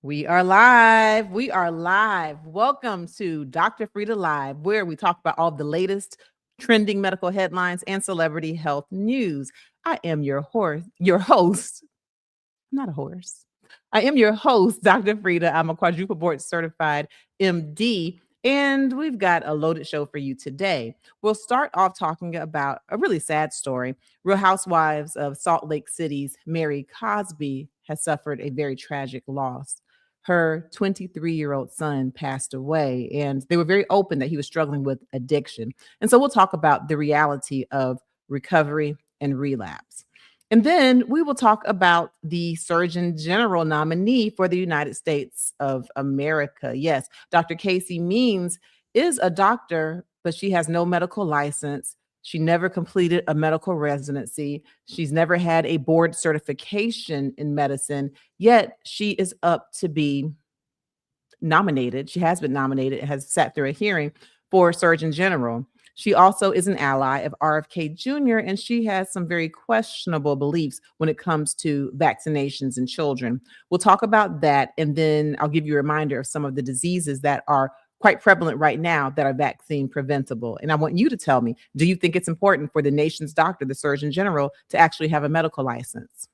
We are live. We are live. Welcome to Dr. Frita Live, where we talk about all the latest trending medical headlines and celebrity health news. I am your host. I'm not a horse. I am your host, Dr. Frita. I'm a quadruple board certified MD, and we've got a loaded show for you today. We'll start off talking about a really sad story. Real Housewives of Salt Lake City's Mary Cosby has suffered a very tragic loss. Her 23-year-old son passed away, and they were very open that he was struggling with addiction. And so we'll talk about the reality of recovery and relapse. And then we will talk about the Surgeon General nominee for the United States of America. Yes, Dr. Casey Means is a doctor, but she has no medical license. She never completed a medical residency. She's never had a board certification in medicine, yet she is up to be nominated. She has been nominated, has sat through a hearing for Surgeon General. She also is an ally of RFK Jr., and she has some very questionable beliefs when it comes to vaccinations in children. We'll talk about that, and then I'll give you a reminder of some of the diseases that are quite prevalent right now that are vaccine preventable. And I want you to tell me, do you think it's important for the nation's doctor, the Surgeon General, to actually have a medical license?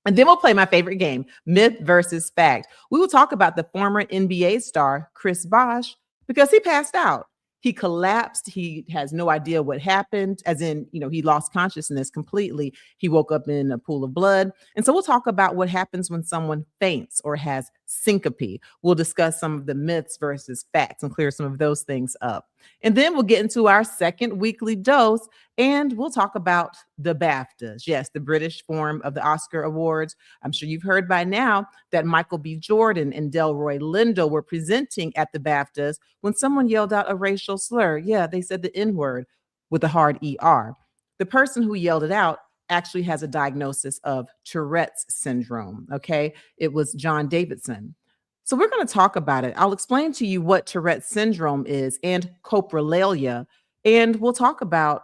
And then we'll play my favorite game, myth versus fact. We will talk about the former NBA star, Chris Bosh, because he passed out. He collapsed. He has no idea what happened, as in, he lost consciousness completely. He woke up in a pool of blood. And so we'll talk about what happens when someone faints or has syncope. We'll discuss some of the myths versus facts and clear some of those things up. And then we'll get into our second weekly dose, and we'll talk about the BAFTAs. Yes, the British form of the Oscar Awards. I'm sure you've heard by now that Michael B. Jordan and Delroy Lindo were presenting at the BAFTAs when someone yelled out a racial slur. Yeah, they said the N-word with a hard ER. The person who yelled it out actually has a diagnosis of Tourette's syndrome, okay? It was John Davidson. So we're going to talk about it. I'll explain to you what Tourette's syndrome is and coprolalia, and we'll talk about,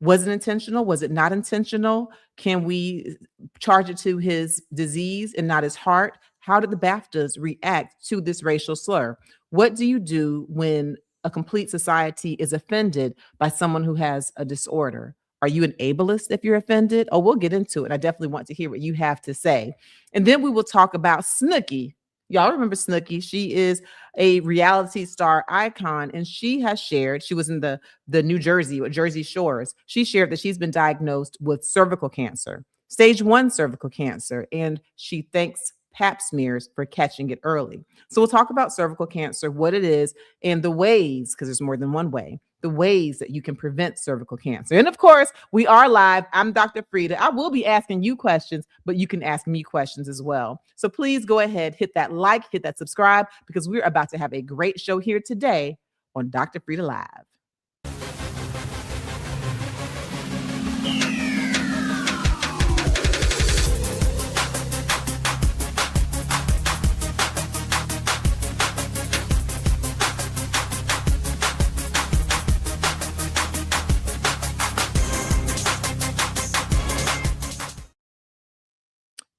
was it intentional? Was it not intentional? Can we charge it to his disease and not his heart? How did the BAFTAs react to this racial slur? What do you do when a complete society is offended by someone who has a disorder? Are you an ableist if you're offended? Oh, we'll get into it. I definitely want to hear what you have to say. And then we will talk about Snooki. Y'all remember Snooki? She is a reality star icon, and she has shared, she was in the New Jersey or Jersey Shores. She shared that she's been diagnosed with cervical cancer, stage 1 cervical cancer, and she thanks Pap smears for catching it early. So we'll talk about cervical cancer, what it is, and the ways, because there's more than one way, the ways that you can prevent cervical cancer. And of course, we are live. I'm Dr. Frita. I will be asking you questions, but you can ask me questions as well. So please go ahead, hit that like, hit that subscribe, because we're about to have a great show here today on Dr. Frita Live.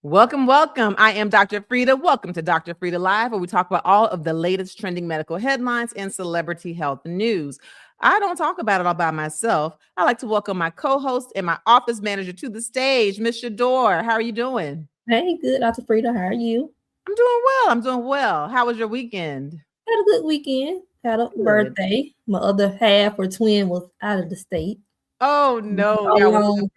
Welcome, welcome. I am Dr. Frita. Welcome to Dr. Frita Live, where we talk about all of the latest trending medical headlines and celebrity health news. I don't talk about it all by myself. I like to welcome my co-host and my office manager to the stage, Miss Shador. How are you doing? Hey, good, Dr. Frita. How are you? I'm doing well. I'm doing well. How was your weekend? Had a good weekend. Had a birthday. My other half or twin was out of the state. Oh, no.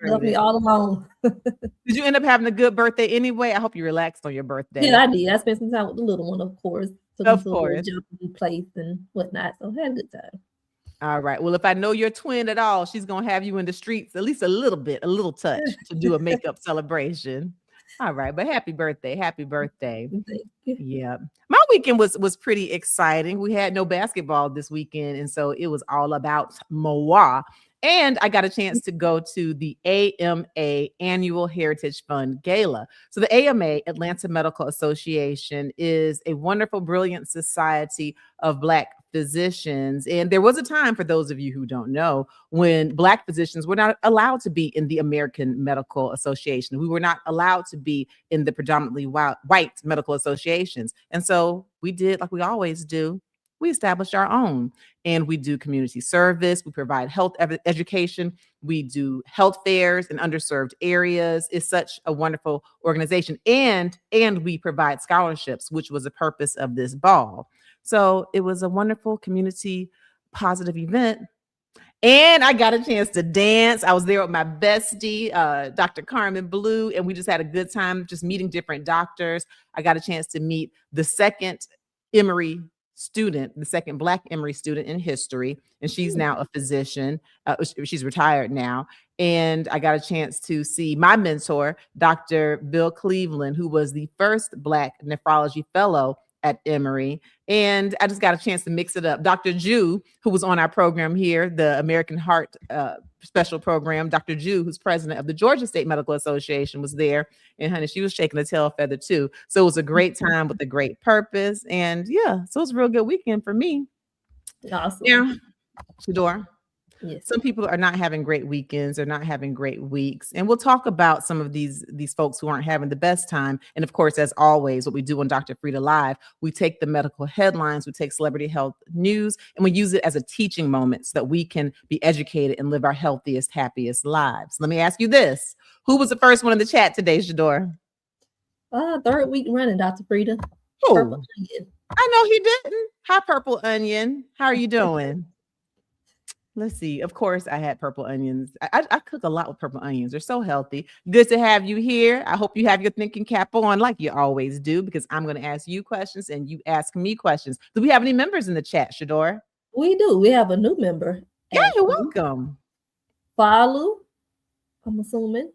Left me all alone. Did you end up having a good birthday anyway? I hope you relaxed on your birthday. Yeah, I did. I spent some time with the little one, of course. Took Of him to a jumping place and whatnot. So had a good time. All right. Well, if I know your twin at all, she's going to have you in the streets at least a little touch to do a makeup celebration. All right. But happy birthday. Happy birthday. Yeah. My weekend was pretty exciting. We had no basketball this weekend, and so it was all about Moa. And I got a chance to go to the AMA Annual Heritage Fund Gala. So the AMA, Atlanta Medical Association, is a wonderful, brilliant society of Black physicians. And there was a time, for those of you who don't know, when Black physicians were not allowed to be in the American Medical Association. We were not allowed to be in the predominantly white medical associations. And so we did like we always do. We established our own, and we do community service. We provide health education. We do health fairs in underserved areas. It's such a wonderful organization. And we provide scholarships, which was the purpose of this ball. So it was a wonderful community positive event. And I got a chance to dance. I was there with my bestie, Dr. Carmen Blue, and we just had a good time just meeting different doctors. I got a chance to meet the second Emory student, the second Black Emory student in history, and she's now a physician. She's retired now. And I got a chance to see my mentor, Dr. Bill Cleveland, who was the first Black nephrology fellow at Emory. And I just got a chance to mix it up. Dr. Ju, who was on our program here, the American Heart Special Program, Dr. Ju, who's president of the Georgia State Medical Association, was there. And honey, she was shaking the tail feather too. So it was a great time with a great purpose. And yeah, so it was a real good weekend for me. Awesome. Yeah, Shador. Yes. Some people are not having great weekends or not having great weeks. And we'll talk about some of these folks who aren't having the best time. And of course, as always, what we do on Dr. Frita Live, we take the medical headlines, we take celebrity health news, and we use it as a teaching moment so that we can be educated and live our healthiest, happiest lives. Let me ask you this. Who was the first one in the chat today, Shador? Third week running, Dr. Frita. Who? Purple Onion. I know he didn't. Hi, Purple Onion. How are you doing? Let's see. Of course, I had purple onions. I cook a lot with purple onions. They're so healthy. Good to have you here. I hope you have your thinking cap on like you always do, because I'm going to ask you questions and you ask me questions. Do we have any members in the chat, Shador? We do. We have a new member. Yeah, you're welcome. Falu, I'm assuming.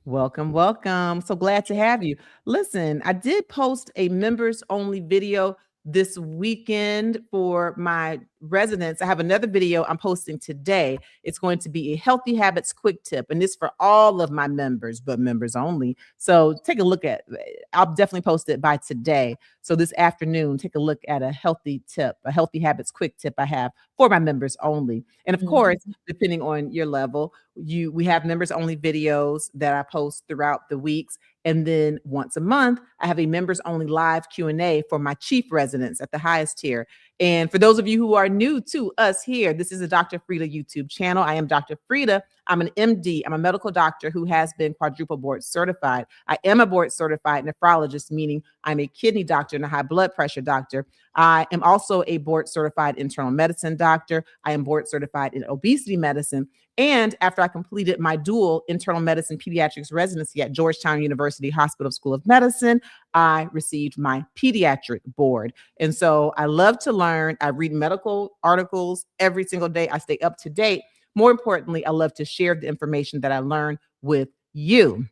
Welcome, welcome. So glad to have you. Listen, I did post a members only video this weekend for my residents. I have another video I'm posting today. It's going to be a healthy habits quick tip, and this for all of my members, but members only. So take a look at it. I'll definitely post it by today. So this afternoon, take a look at a healthy tip, a healthy habits quick tip I have for my members only. And of course, depending on your level, we have members only videos that I post throughout the weeks. And then once a month, I have a members only live Q&A for my chief residents at the highest tier. And for those of you who are new to us here, this is a Dr. Frita YouTube channel. I am Dr. Frita. I'm an MD. I'm a medical doctor who has been quadruple board certified. I am a board certified nephrologist, meaning I'm a kidney doctor and a high blood pressure doctor. I am also a board certified internal medicine doctor. I am board certified in obesity medicine. And after I completed my dual internal medicine pediatrics residency at Georgetown University Hospital School of Medicine, I received my pediatric board. And so I love to learn. I read medical articles every single day. I stay up to date. More importantly, I love to share the information that I learn with you.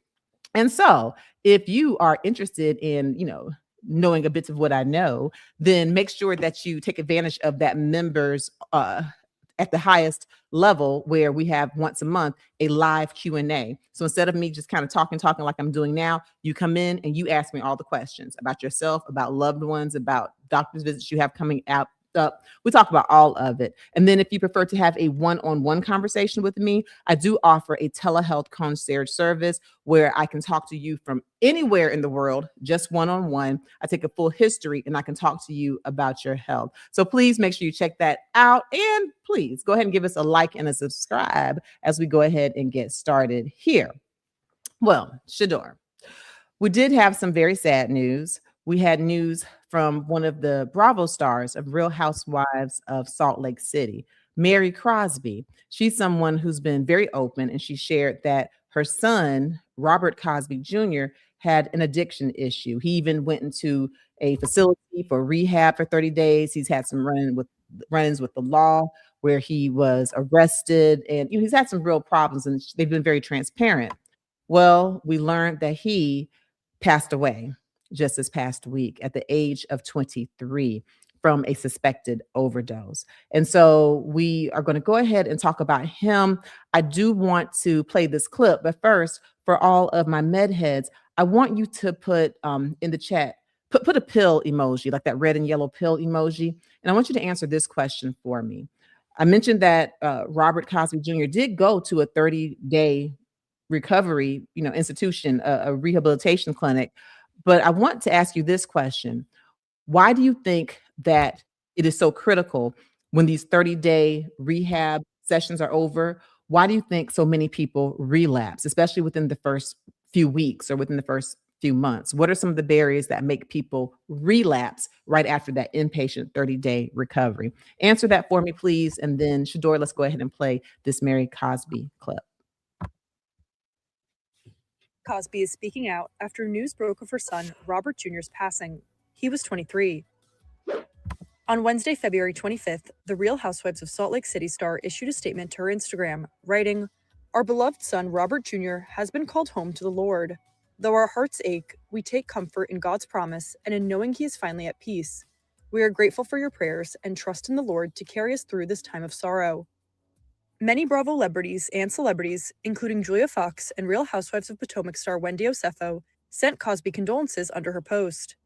And so if you are interested in, knowing a bit of what I know, then make sure that you take advantage of that members at the highest level, where we have once a month a live Q&A. So instead of me just kind of talking like I'm doing now, you come in and you ask me all the questions about yourself, about loved ones, about doctor's visits you have coming up. We talk about all of it. And then if you prefer to have a one-on-one conversation with me, I do offer a telehealth concierge service where I can talk to you from anywhere in the world, just one-on-one. I take a full history and I can talk to you about your health. So please make sure you check that out. And please go ahead and give us a like and a subscribe as we go ahead and get started here. Well, Shador, we did have some very sad news. We had news from one of the Bravo stars of Real Housewives of Salt Lake City, Mary Cosby. She's someone who's been very open, and she shared that her son, Robert Cosby Jr., had an addiction issue. He even went into a facility for rehab for 30 days. He's had some run-ins with the law where he was arrested, and he's had some real problems, and they've been very transparent. Well, we learned that he passed away just this past week at the age of 23. from a suspected overdose. And so we are going to go ahead and talk about him. I do want to play this clip, but first, for all of my med heads, I want you to put in the chat, put a pill emoji, like that red and yellow pill emoji. And I want you to answer this question for me. I mentioned that Robert Cosby Jr. did go to a 30-day recovery, institution, a rehabilitation clinic. But I want to ask you this question. Why do you think that it is so critical when these 30-day rehab sessions are over? Why do you think so many people relapse, especially within the first few weeks or within the first few months? What are some of the barriers that make people relapse right after that inpatient 30-day recovery? Answer that for me, please. And then, Shador, let's go ahead and play this Mary Cosby clip. Cosby is speaking out after news broke of her son, Robert Jr.'s passing. He was 23. On Wednesday, February 25th, the Real Housewives of Salt Lake City star issued a statement to her Instagram, writing, "Our beloved son, Robert Jr., has been called home to the Lord. Though our hearts ache, we take comfort in God's promise and in knowing he is finally at peace. We are grateful for your prayers and trust in the Lord to carry us through this time of sorrow." Many Bravo celebrities, including Julia Fox and Real Housewives of Potomac star Wendy Osefo, sent Cosby condolences under her post.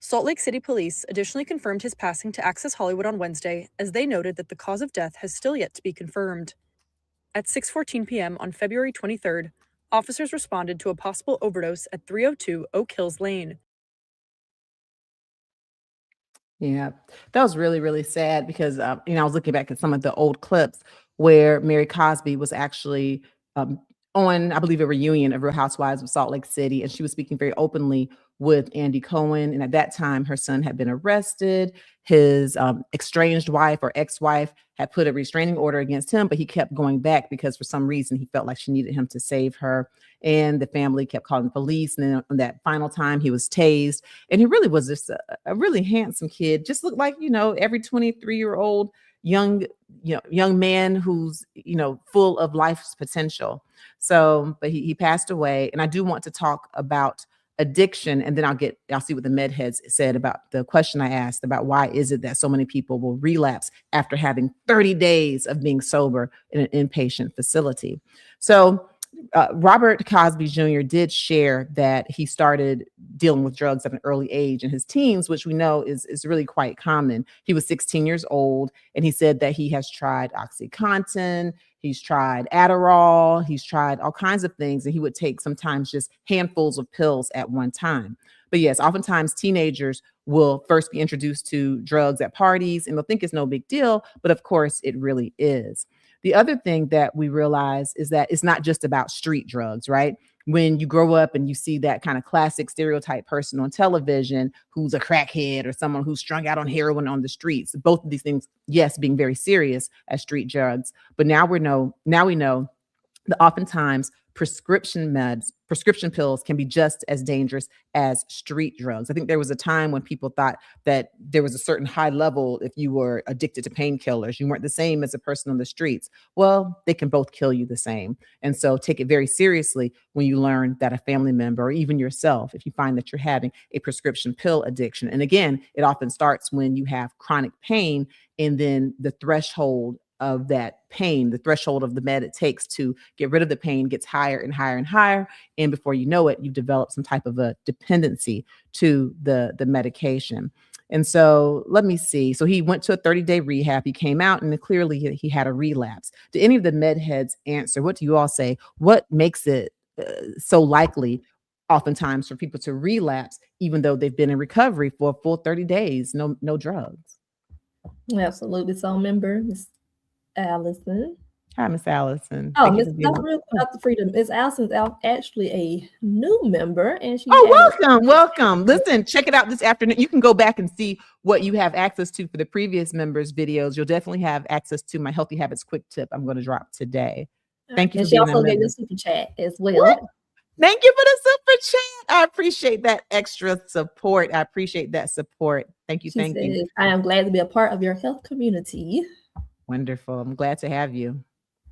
Salt Lake City police additionally confirmed his passing to Access Hollywood on Wednesday, as they noted that the cause of death has still yet to be confirmed. At 6:14 p.m. on February 23rd, officers responded to a possible overdose at 302 Oak Hills Lane. Yeah, that was really, really sad because, I was looking back at some of the old clips where Mary Cosby was actually on, I believe, a reunion of Real Housewives of Salt Lake City, and she was speaking very openly with Andy Cohen. And at that time, her son had been arrested. His estranged wife or ex-wife had put a restraining order against him, but he kept going back because for some reason he felt like she needed him to save her. And the family kept calling the police. And then on that final time, he was tased. And he really was just a really handsome kid. Just looked like, every 23-year-old young man who's, full of life's potential. So, but he passed away. And I do want to talk about addiction, and then I'll see what the med heads said about the question I asked about why is it that so many people will relapse after having 30 days of being sober in an inpatient facility. So Robert Cosby Jr. did share that he started dealing with drugs at an early age in his teens, which we know is really quite common. He was 16 years old, and he said that he has tried OxyContin, he's tried Adderall, he's tried all kinds of things, and he would take sometimes just handfuls of pills at one time. But yes, oftentimes teenagers will first be introduced to drugs at parties, and they'll think it's no big deal, but of course it really is. The other thing that we realize is that it's not just about street drugs, right? When you grow up and you see that kind of classic stereotype person on television who's a crackhead or someone who's strung out on heroin on the streets, both of these things, yes, being very serious as street drugs. But now we know that oftentimes prescription pills can be just as dangerous as street drugs. I think there was a time when people thought that there was a certain high level if you were addicted to painkillers. You weren't the same as a person on the streets. Well, they can both kill you the same. And so take it very seriously when you learn that a family member or even yourself, if you find that you're having a prescription pill addiction. And again, it often starts when you have chronic pain, and then the threshold of that pain, the threshold of the med it takes to get rid of the pain gets higher and higher and higher. And before you know it, you've developed some type of a dependency to the medication. And so let me see. So he went to a 30-day rehab. He came out and clearly he had a relapse. Do any of the med heads answer? What do you all say? What makes it so likely oftentimes for people to relapse, even though they've been in recovery for a full 30 days, no drugs? Absolutely. So member, Miss Allison. Hi, Miss Allison. Oh, Miss Dr. Frita. Miss Allison's actually a new member, and she. Welcome. Listen, check it out this afternoon. You can go back and see what you have access to for the previous members' videos. You'll definitely have access to my Healthy Habits quick tip I'm going to drop today. Thank you. And she also gave a super chat as well. What? Thank you for the super chat. I appreciate that extra support. I appreciate that support. Thank you. Thank you. I am glad to be a part of your health community. Wonderful. I'm glad to have you.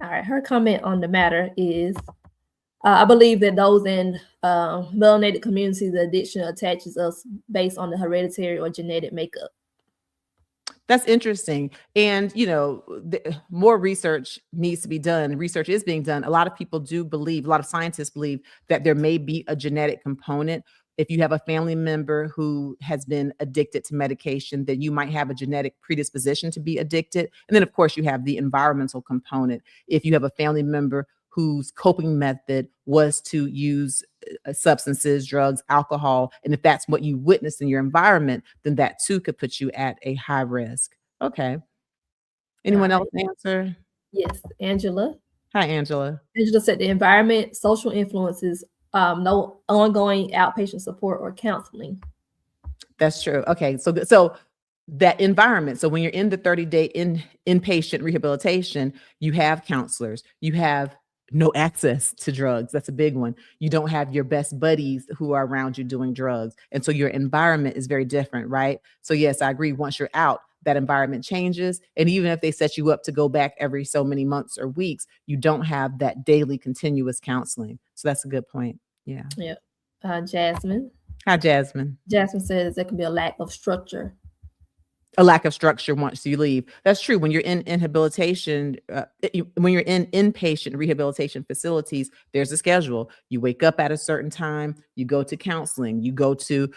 All right. Her comment on the matter is, I believe that those in melanated communities, the addiction attaches us based on the hereditary or genetic makeup. That's interesting. And, more research needs to be done. Research is being done. A lot of people do believe, a lot of scientists believe that there may be a genetic component. If you have a family member who has been addicted to medication, then you might have a genetic predisposition to be addicted. And then, of course, you have the environmental component. If you have a family member whose coping method was to use substances, drugs, alcohol, and if that's what you witnessed in your environment, then that too could put you at a high risk. Okay. Anyone else answer? Yes, Angela. Hi, Angela. Angela said the environment, social influences, no ongoing outpatient support or counseling. That's true. Okay. So that environment. So when you're in the 30-day inpatient rehabilitation, you have counselors, you have no access to drugs. That's a big one. You don't have your best buddies who are around you doing drugs. And so your environment is very different, right? So yes, I agree. Once you're out, that environment changes. And even if they set you up to go back every so many months or weeks, you don't have that daily continuous counseling. So that's a good point. Yeah. Yeah. Jasmine. Hi, Jasmine. Jasmine says there can be a lack of structure. A lack of structure once you leave. That's true. When you're in rehabilitation, when you're in inpatient rehabilitation facilities, there's a schedule. You wake up at a certain time, you go to counseling, you go to,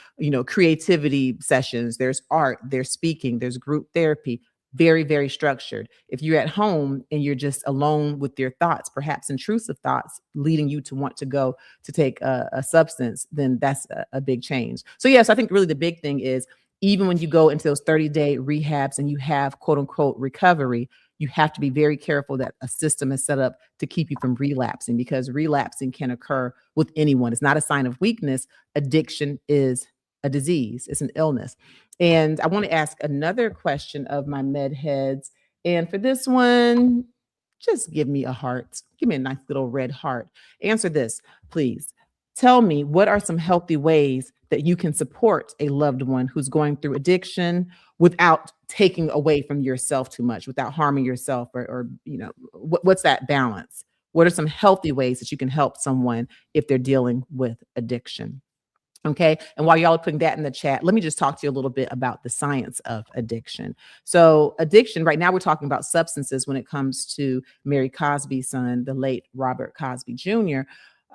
creativity sessions, there's art, there's speaking, there's group therapy, very, very structured. If you're at home and you're just alone with your thoughts, perhaps intrusive thoughts leading you to want to go to take a substance, then that's a big change. So yes, I think really the big thing is, even when you go into those 30-day rehabs and you have quote unquote recovery, you have to be very careful that a system is set up to keep you from relapsing, because relapsing can occur with anyone. It's not a sign of weakness. Addiction is a disease. It's an illness. And I want to ask another question of my med heads. And for this one, just give me a heart. Give me a nice little red heart. Answer this, please. Tell me, what are some healthy ways that you can support a loved one who's going through addiction without taking away from yourself too much, without harming yourself, or what's that balance? What are some healthy ways that you can help someone if they're dealing with addiction? Okay. And while y'all are putting that in the chat, let me just talk to you a little bit about the science of addiction. So addiction, right now we're talking about substances when it comes to Mary Cosby's son, the late Robert Cosby Jr.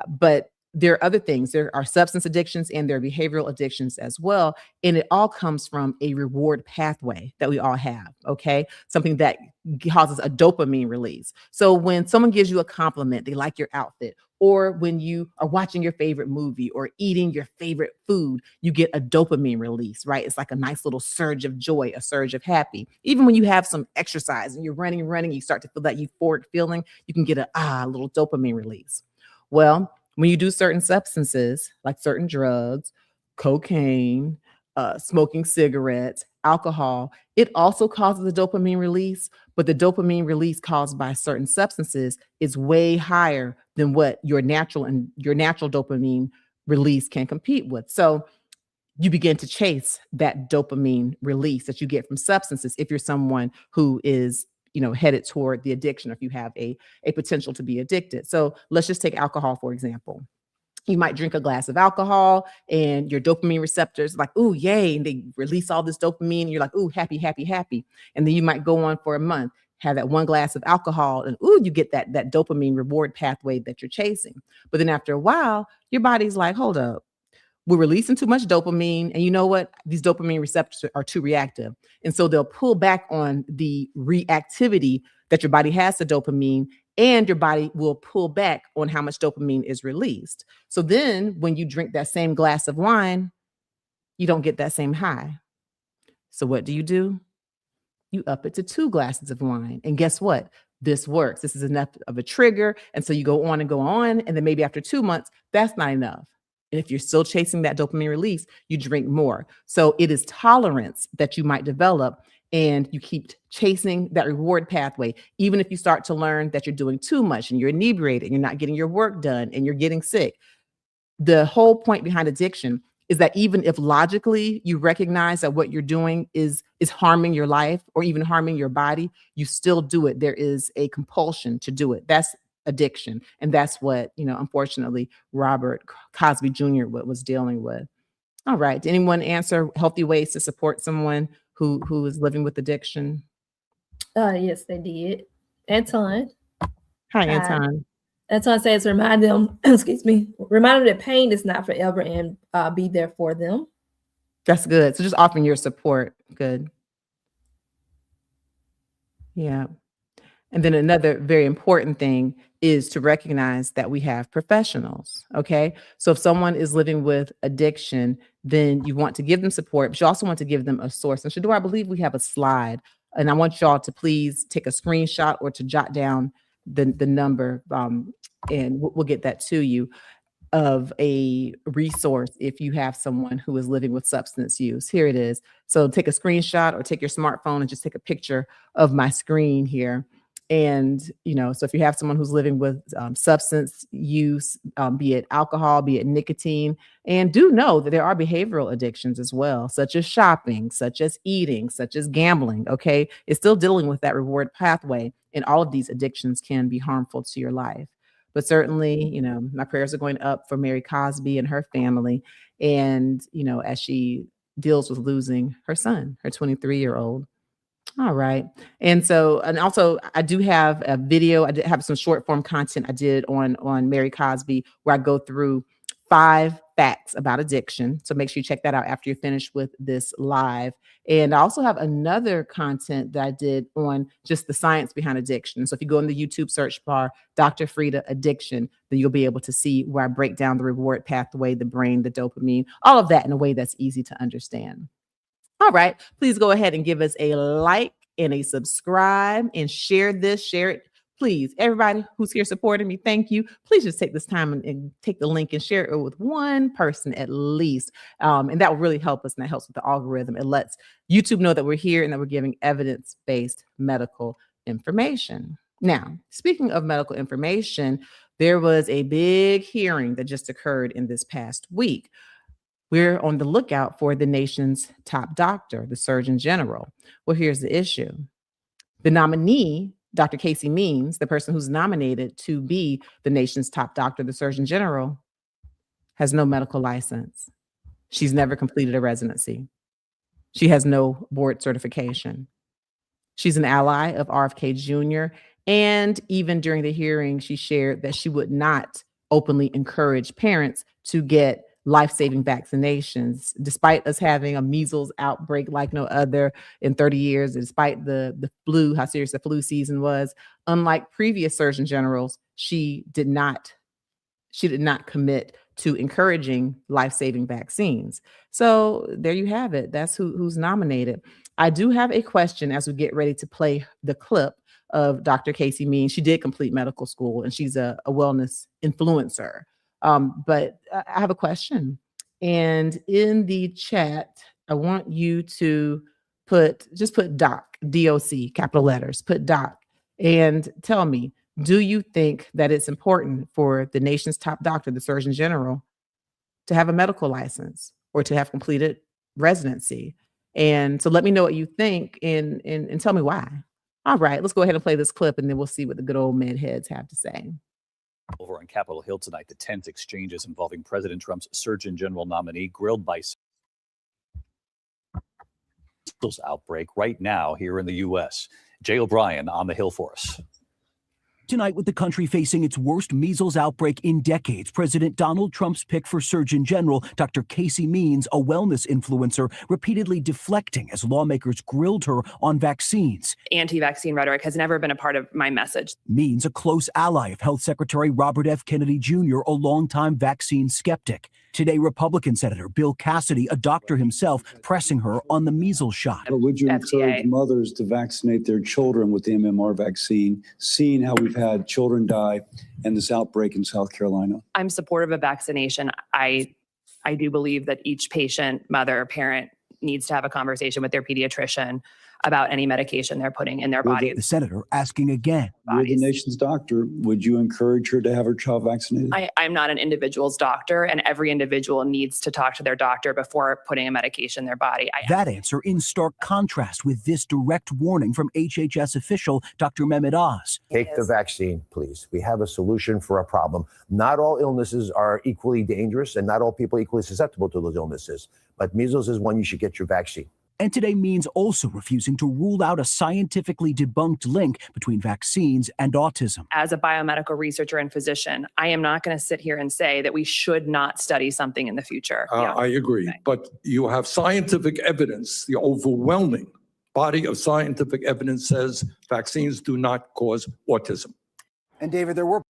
But there are other things. There are substance addictions and there are behavioral addictions as well. And it all comes from a reward pathway that we all have, okay? Something that causes a dopamine release. So when someone gives you a compliment, they like your outfit, or when you are watching your favorite movie or eating your favorite food, you get a dopamine release, right? It's like a nice little surge of joy, a surge of happy. Even when you have some exercise and you're running, you start to feel that euphoric feeling, you can get a little dopamine release. Well, when you do certain substances, like certain drugs, cocaine, smoking cigarettes, alcohol, it also causes a dopamine release, but the dopamine release caused by certain substances is way higher than what your natural dopamine release can compete with. So you begin to chase that dopamine release that you get from substances if you're someone who is headed toward the addiction, or if you have a potential to be addicted. So let's just take alcohol, for example. You might drink a glass of alcohol and your dopamine receptors like, ooh, yay. And they release all this dopamine. And you're like, ooh, happy, happy, happy. And then you might go on for a month, have that one glass of alcohol, and ooh, you get that dopamine reward pathway that you're chasing. But then after a while, your body's like, hold up. We're releasing too much dopamine. And you know what? These dopamine receptors are too reactive. And so they'll pull back on the reactivity that your body has to dopamine, and your body will pull back on how much dopamine is released. So then when you drink that same glass of wine, you don't get that same high. So what do? You up it to 2 glasses of wine. And guess what? This works. This is enough of a trigger. And so you go on. And then maybe after 2 months, that's not enough. And if you're still chasing that dopamine release, you drink more. So it is tolerance that you might develop, and you keep chasing that reward pathway. Even if you start to learn that you're doing too much and you're inebriated and you're not getting your work done and you're getting sick. The whole point behind addiction is that even if logically you recognize that what you're doing is harming your life or even harming your body, you still do it. There is a compulsion to do it. That's addiction. And that's what, unfortunately, Robert Cosby Jr. was dealing with. All right. Did anyone answer healthy ways to support someone who is living with addiction? Yes, they did. Anton. Hi, Anton. Anton says, remind them, remind them that pain is not forever and be there for them. That's good. So just offering your support. Good. Yeah. And then another very important thing is to recognize that we have professionals. Okay. So if someone is living with addiction, then you want to give them support, but you also want to give them a source. And Shador, I believe we have a slide, and I want y'all to please take a screenshot or to jot down the number, and we'll get that to you, of a resource if you have someone who is living with substance use. Here it is. So take a screenshot or take your smartphone and just take a picture of my screen here. And, so if you have someone who's living with substance use, be it alcohol, be it nicotine, and do know that there are behavioral addictions as well, such as shopping, such as eating, such as gambling. Okay. It's still dealing with that reward pathway. And all of these addictions can be harmful to your life. But certainly, my prayers are going up for Mary Cosby and her family. And, as she deals with losing her son, her 23-year-old. All right. And also I do have a video. I did have some short form content I did on Mary Cosby, where I go through 5 facts about addiction. So make sure you check that out after you're finished with this live. And I also have another content that I did on just the science behind addiction. So if you go in the YouTube search bar, Dr. Frita Addiction, then you'll be able to see where I break down the reward pathway, the brain, the dopamine, all of that in a way that's easy to understand. All right. Please go ahead and give us a like and a subscribe and share it. Please, everybody who's here supporting me, thank you. Please just take this time and take the link and share it with one person at least. And that will really help us. And that helps with the algorithm. It lets YouTube know that we're here and that we're giving evidence-based medical information. Now, speaking of medical information, there was a big hearing that just occurred in this past week. We're on the lookout for the nation's top doctor, the Surgeon General. Well, here's the issue. The nominee, Dr. Casey Means, the person who's nominated to be the nation's top doctor, the Surgeon General, has no medical license. She's never completed a residency. She has no board certification. She's an ally of RFK Jr. And even during the hearing, she shared that she would not openly encourage parents to get life-saving vaccinations, despite us having a measles outbreak like no other in 30 years, despite the flu, how serious the flu season was. Unlike previous Surgeon Generals, she did not commit to encouraging life-saving vaccines. So there you have it. That's who's nominated. I do have a question as we get ready to play the clip of Dr. Casey Means. She did complete medical school and she's a wellness influencer. But I have a question, and in the chat, I want you to put doc, D-O-C, capital letters, put doc, and tell me, do you think that it's important for the nation's top doctor, the Surgeon General, to have a medical license or to have completed residency? And so let me know what you think and tell me why. All right, let's go ahead and play this clip and then we'll see what the good old med heads have to say. Over on Capitol Hill tonight, the 10th exchanges involving President Trump's Surgeon General nominee grilled by measles outbreak right now here in the U.S. Jay O'Brien on the Hill for us. Tonight, with the country facing its worst measles outbreak in decades, President Donald Trump's pick for Surgeon General, Dr. Casey Means, a wellness influencer, repeatedly deflecting as lawmakers grilled her on vaccines. Anti-vaccine rhetoric has never been a part of my message. Means, a close ally of Health Secretary Robert F. Kennedy Jr., a longtime vaccine skeptic. Today, Republican Senator Bill Cassidy, a doctor himself, pressing her on the measles shot. But would you encourage mothers to vaccinate their children with the MMR vaccine, seeing how we've had children die in this outbreak in South Carolina? I'm supportive of vaccination. I do believe that each patient, mother, or parent needs to have a conversation with their pediatrician about any medication they're putting in their body. The senator asking again. You're the nation's doctor. Would you encourage her to have her child vaccinated? I'm not an individual's doctor, and every individual needs to talk to their doctor before putting a medication in their body. That answer in stark contrast with this direct warning from HHS official Dr. Mehmet Oz. Take the vaccine, please. We have a solution for a problem. Not all illnesses are equally dangerous, and not all people are equally susceptible to those illnesses. But measles is one you should get your vaccine. And today means also refusing to rule out a scientifically debunked link between vaccines and autism. As a biomedical researcher and physician, I am not going to sit here and say that we should not study something in the future. I agree, but you have scientific evidence. The overwhelming body of scientific evidence says vaccines do not cause autism. And David, there were.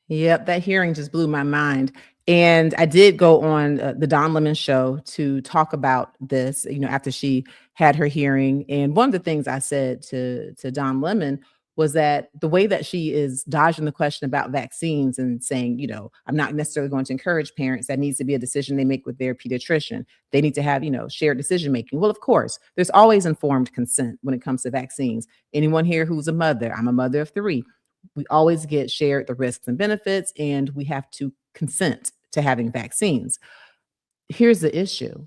Yep, that hearing just blew my mind. And I did go on the Don Lemon show to talk about this, after she had her hearing. And one of the things I said to Don Lemon was that the way that she is dodging the question about vaccines and saying, I'm not necessarily going to encourage parents. That needs to be a decision they make with their pediatrician. They need to have, shared decision making. Well, of course, there's always informed consent when it comes to vaccines. Anyone here who's a mother, I'm a mother of 3. We always get shared the risks and benefits, and we have to consent to having vaccines. Here's the issue.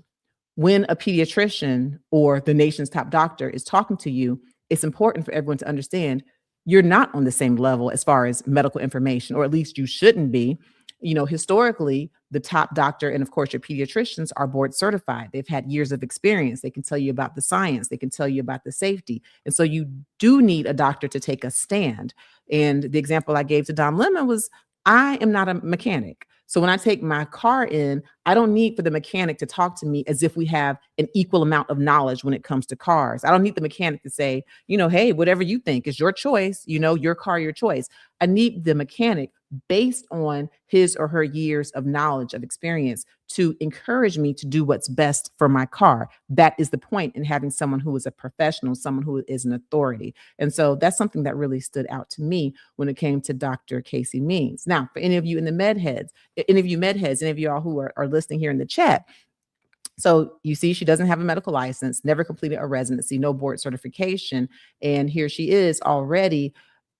When a pediatrician or the nation's top doctor is talking to you, it's important for everyone to understand you're not on the same level as far as medical information, or at least you shouldn't be. Historically, the top doctor and of course your pediatricians are board certified. They've had years of experience. They can tell you about the science. They can tell you about the safety. And so you do need a doctor to take a stand. And the example I gave to Don Lemon was, I am not a mechanic. So when I take my car in, I don't need for the mechanic to talk to me as if we have an equal amount of knowledge when it comes to cars. I don't need the mechanic to say, hey, whatever you think is your choice, your car, your choice. I need the mechanic based on his or her years of knowledge, of experience, to encourage me to do what's best for my car. That is the point in having someone who is a professional, someone who is an authority. And so that's something that really stood out to me when it came to Dr. Casey Means. Now, for any of you in the med heads, any of you all who are listening here in the chat, so you see, she doesn't have a medical license, never completed a residency, no board certification. And here she is already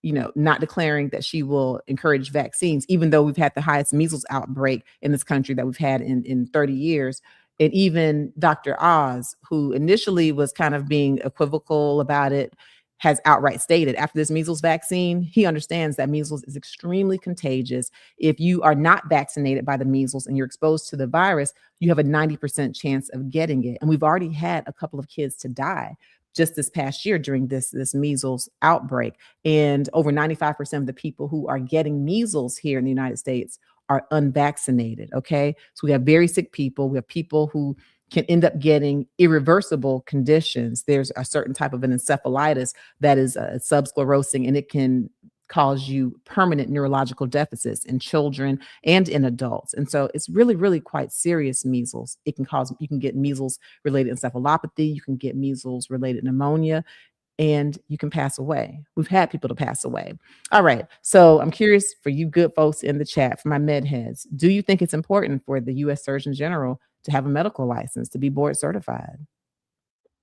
not declaring that she will encourage vaccines, even though we've had the highest measles outbreak in this country that we've had in 30 years. And even Dr. Oz, who initially was kind of being equivocal about it, has outright stated after this measles vaccine, he understands that measles is extremely contagious. If you are not vaccinated by the measles and you're exposed to the virus, you have a 90% chance of getting it. And we've already had a couple of kids to die just this past year during this measles outbreak. And over 95% of the people who are getting measles here in the United States are unvaccinated. Okay. So we have very sick people. We have people who can end up getting irreversible conditions. There's a certain type of an encephalitis that is subsclerosing, and it can cause you permanent neurological deficits in children and in adults. And so it's really, really quite serious measles. You can get measles related encephalopathy, you can get measles related pneumonia, and you can pass away. We've had people to pass away. All right. So I'm curious for you good folks in the chat, for my med heads, do you think it's important for the U.S. Surgeon General to have a medical license, to be board certified?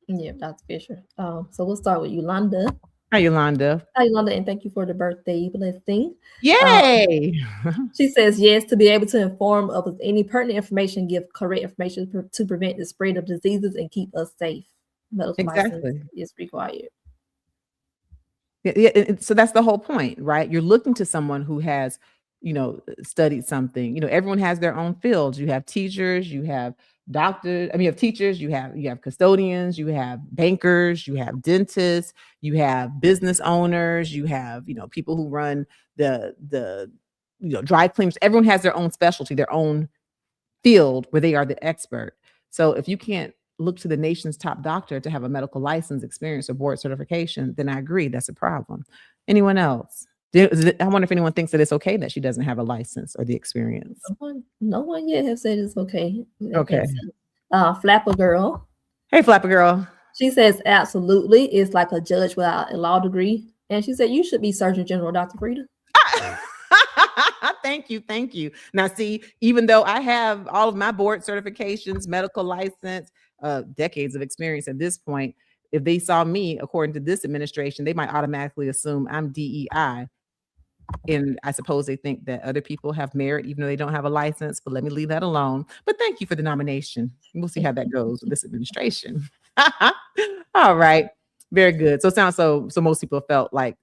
Yeah, Dr. Fisher. So we'll start with Yolanda. Hi, Yolanda. Hi, Yolanda, and thank you for the birthday blessing. Yay! She says, yes, to be able to inform of any pertinent information, give correct information to prevent the spread of diseases and keep us safe. Medical license is required. Yeah, so that's the whole point, right? You're looking to someone who has, studied something. Everyone has their own fields. You have teachers, you have doctors, you have teachers, you have custodians, you have bankers, you have dentists, you have business owners, you have, people who run the dry cleaners. Everyone has their own specialty, their own field where they are the expert. So if you can't look to the nation's top doctor to have a medical license, experience, or board certification, then I agree that's a problem. Anyone else? I wonder if anyone thinks that it's okay that she doesn't have a license or the experience. No one yet has said it's okay. Okay. Flapper Girl. Hey, Flapper Girl. She says, absolutely. It's like a judge without a law degree. And she said, you should be Surgeon General, Dr. Frita. Thank you. Now, see, even though I have all of my board certifications, medical license, decades of experience at this point, if they saw me, according to this administration, they might automatically assume I'm DEI. And I suppose they think that other people have merit, even though they don't have a license, but let me leave that alone. But thank you for the nomination. We'll see how that goes with this administration. All right. Very good. So most people felt like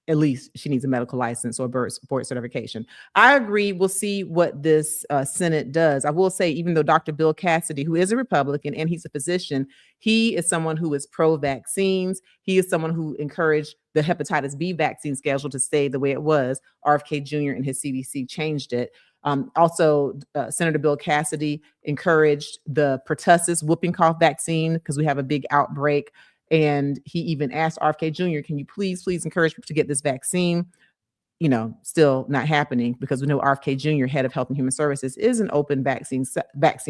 at least she needs a medical license or board certification. I agree. We'll see what this Senate does. I will say, even though Dr. Bill Cassidy, who is a Republican and he's a physician, he is someone who is pro-vaccines. He is someone who encouraged the hepatitis B vaccine schedule to stay the way it was. RFK Jr. and his CDC changed it. Also, Senator Bill Cassidy encouraged the pertussis whooping cough vaccine because we have a big outbreak. And he even asked RFK Jr., can you please encourage people to get this vaccine? You know, still not happening because we know RFK Jr., head of Health and Human Services, is an open vaccine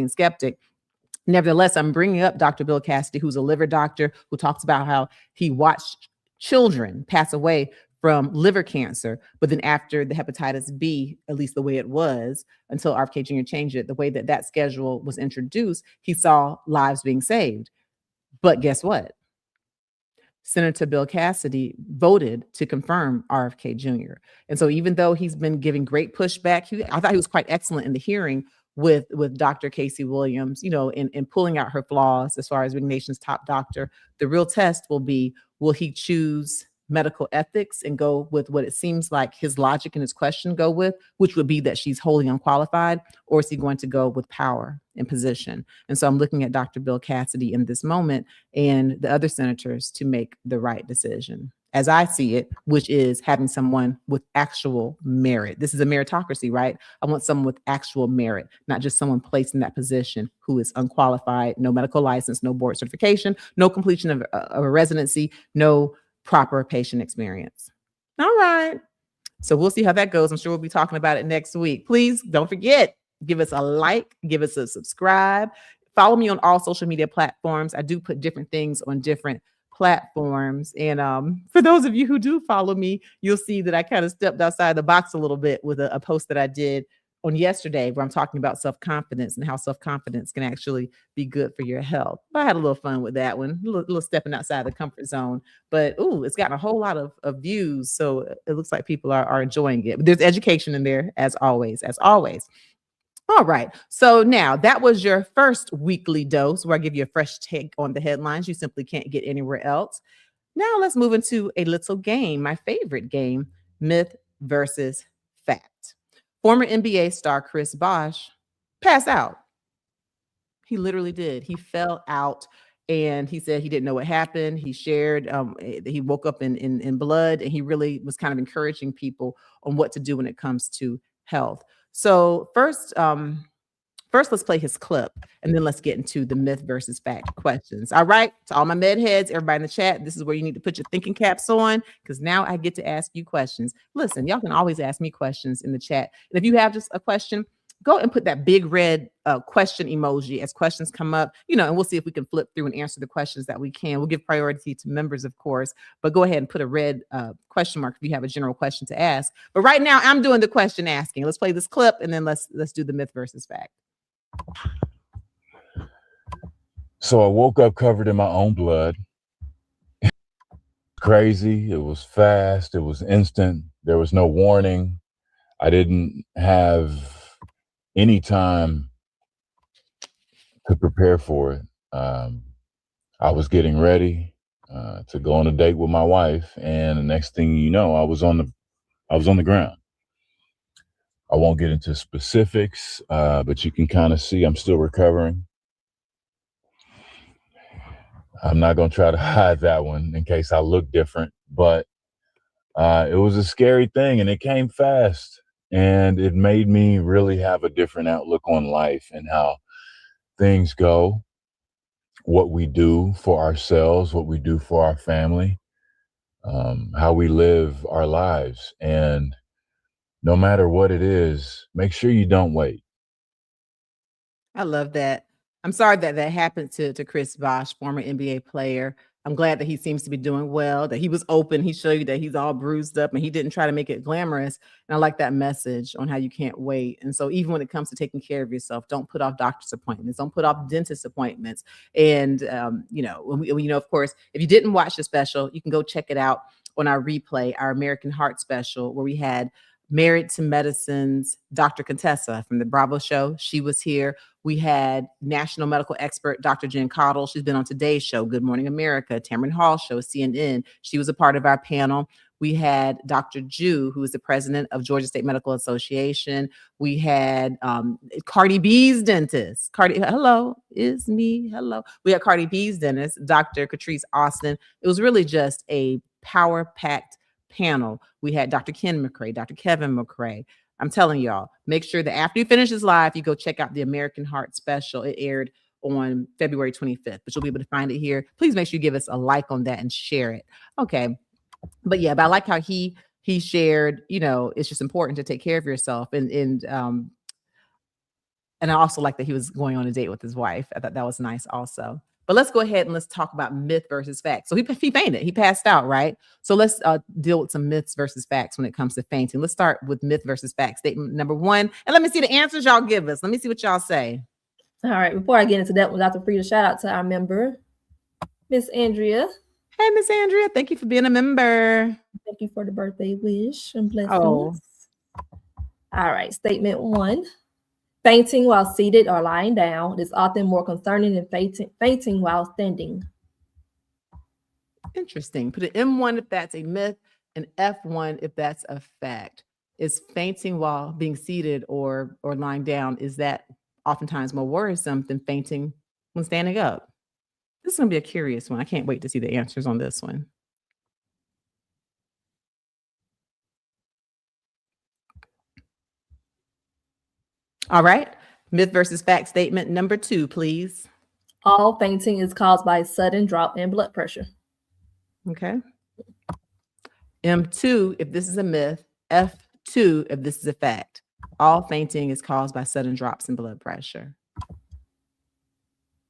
skeptic. Nevertheless, I'm bringing up Dr. Bill Cassidy, who's a liver doctor, who talks about how he watched children pass away from liver cancer. But then after the hepatitis B, at least the way it was until RFK Jr. changed it, the way that schedule was introduced, he saw lives being saved. But guess what? Senator Bill Cassidy voted to confirm RFK Jr. And so even though he's been giving great pushback, I thought he was quite excellent in the hearing with Dr. Casey Williams, you know, in pulling out her flaws as far as being nation's top doctor. The real test will be, will he choose medical ethics and go with what it seems like his logic and his question go with, which would be that she's wholly unqualified, or is he going to go with power and position? And so I'm looking at Dr. Bill Cassidy in this moment and the other senators to make the right decision, as I see it, which is having someone with actual merit. This is a meritocracy, right? I want someone with actual merit, not just someone placed in that position who is unqualified, no medical license, no board certification, no completion of a residency, no proper patient experience. All right. So we'll see how that goes. I'm sure we'll be talking about it next week. Please don't forget, give us a like, give us a subscribe. Follow me on all social media platforms. I do put different things on different platforms. And for those of you who do follow me, you'll see that I kind of stepped outside the box a little bit with a post that I did on yesterday where I'm talking about self-confidence and how self-confidence can actually be good for your health. But I had a little fun with that one, a little stepping outside the comfort zone. But it's gotten a whole lot of views. So it looks like people are enjoying it. But there's education in there as always. All right. So now that was your first weekly dose where I give you a fresh take on the headlines you simply can't get anywhere else. Now let's move into a little game, my favorite game, myth versus fact. Former NBA star Chris Bosh passed out. He literally did. He fell out and he said he didn't know what happened. He shared, he woke up in blood, and he really was kind of encouraging people on what to do when it comes to health. So first, let's play his clip, and then let's get into the myth versus fact questions. All right, to all my med heads, everybody in the chat, this is where you need to put your thinking caps on, because now I get to ask you questions. Listen, y'all can always ask me questions in the chat. And if you have just a question, go and put that big red question emoji as questions come up, you know, and we'll see if we can flip through and answer the questions that we can. We'll give priority to members, of course, but go ahead and put a red question mark if you have a general question to ask. But right now I'm doing the question asking. Let's play this clip, and then let's do the myth versus fact. So I woke up covered in my own blood. Crazy. It was fast. It was instant. There was no warning. I didn't have any time to prepare for it. I was getting ready to go on a date with my wife, and the next thing you know, I was on the ground. I won't get into specifics, but you can kind of see I'm still recovering. I'm not going to try to hide that one in case I look different, but it was a scary thing, and it came fast, and it made me really have a different outlook on life and how things go, what we do for ourselves, what we do for our family, how we live our lives. And no matter what it is, make sure you don't wait. I love that. I'm sorry that happened to Chris Bosh, former NBA player. I'm glad that he seems to be doing well, that he was open. He showed you that he's all bruised up and he didn't try to make it glamorous. And I like that message on how you can't wait. And so even when it comes to taking care of yourself, don't put off doctor's appointments. Don't put off dentist appointments. And, of course, if you didn't watch the special, you can go check it out on our replay, our American Heart special, where we had Married to Medicine's Dr. Contessa from the Bravo show. She was here. We had national medical expert Dr. Jen Cottle. She's been on Today's Show, Good Morning America, Tamron Hall show, CNN. She was a part of our panel. We had Dr. Jew, who is the president of Georgia State Medical Association. We had Cardi B's dentist. Hello, is me. Hello. We had Cardi B's dentist, Dr. Catrice Austin. It was really just a power-packed panel. We had Dr. Ken McCrae, Dr. Kevin McCrae. I'm telling y'all, make sure that after you finish this live, you go check out the American Heart special. It aired on February 25th, but you'll be able to find it here. Please make sure you give us a like on that and share it. Okay. But yeah, but I like how he shared, it's just important to take care of yourself. And I also like that he was going on a date with his wife. I thought that was nice also. But let's go ahead and let's talk about myth versus fact. So he fainted. He passed out, right? So let's deal with some myths versus facts when it comes to fainting. Let's start with myth versus fact. Statement number 1. And let me see the answers y'all give us. Let me see what y'all say. All right. Before I get into that one, Dr. Frita, shout out to our member, Miss Andrea. Hey, Miss Andrea. Thank you for being a member. Thank you for the birthday wish and blessings. Oh. All right. Statement 1. Fainting while seated or lying down is often more concerning than fainting while standing. Interesting. Put an M1 if that's a myth, and F1 if that's a fact. Is fainting while being seated or lying down, is that oftentimes more worrisome than fainting when standing up? This is going to be a curious one. I can't wait to see the answers on this one. All right. Myth versus fact statement number 2, please. All fainting is caused by a sudden drop in blood pressure. Okay. M2, if this is a myth. F2, if this is a fact. All fainting is caused by sudden drops in blood pressure.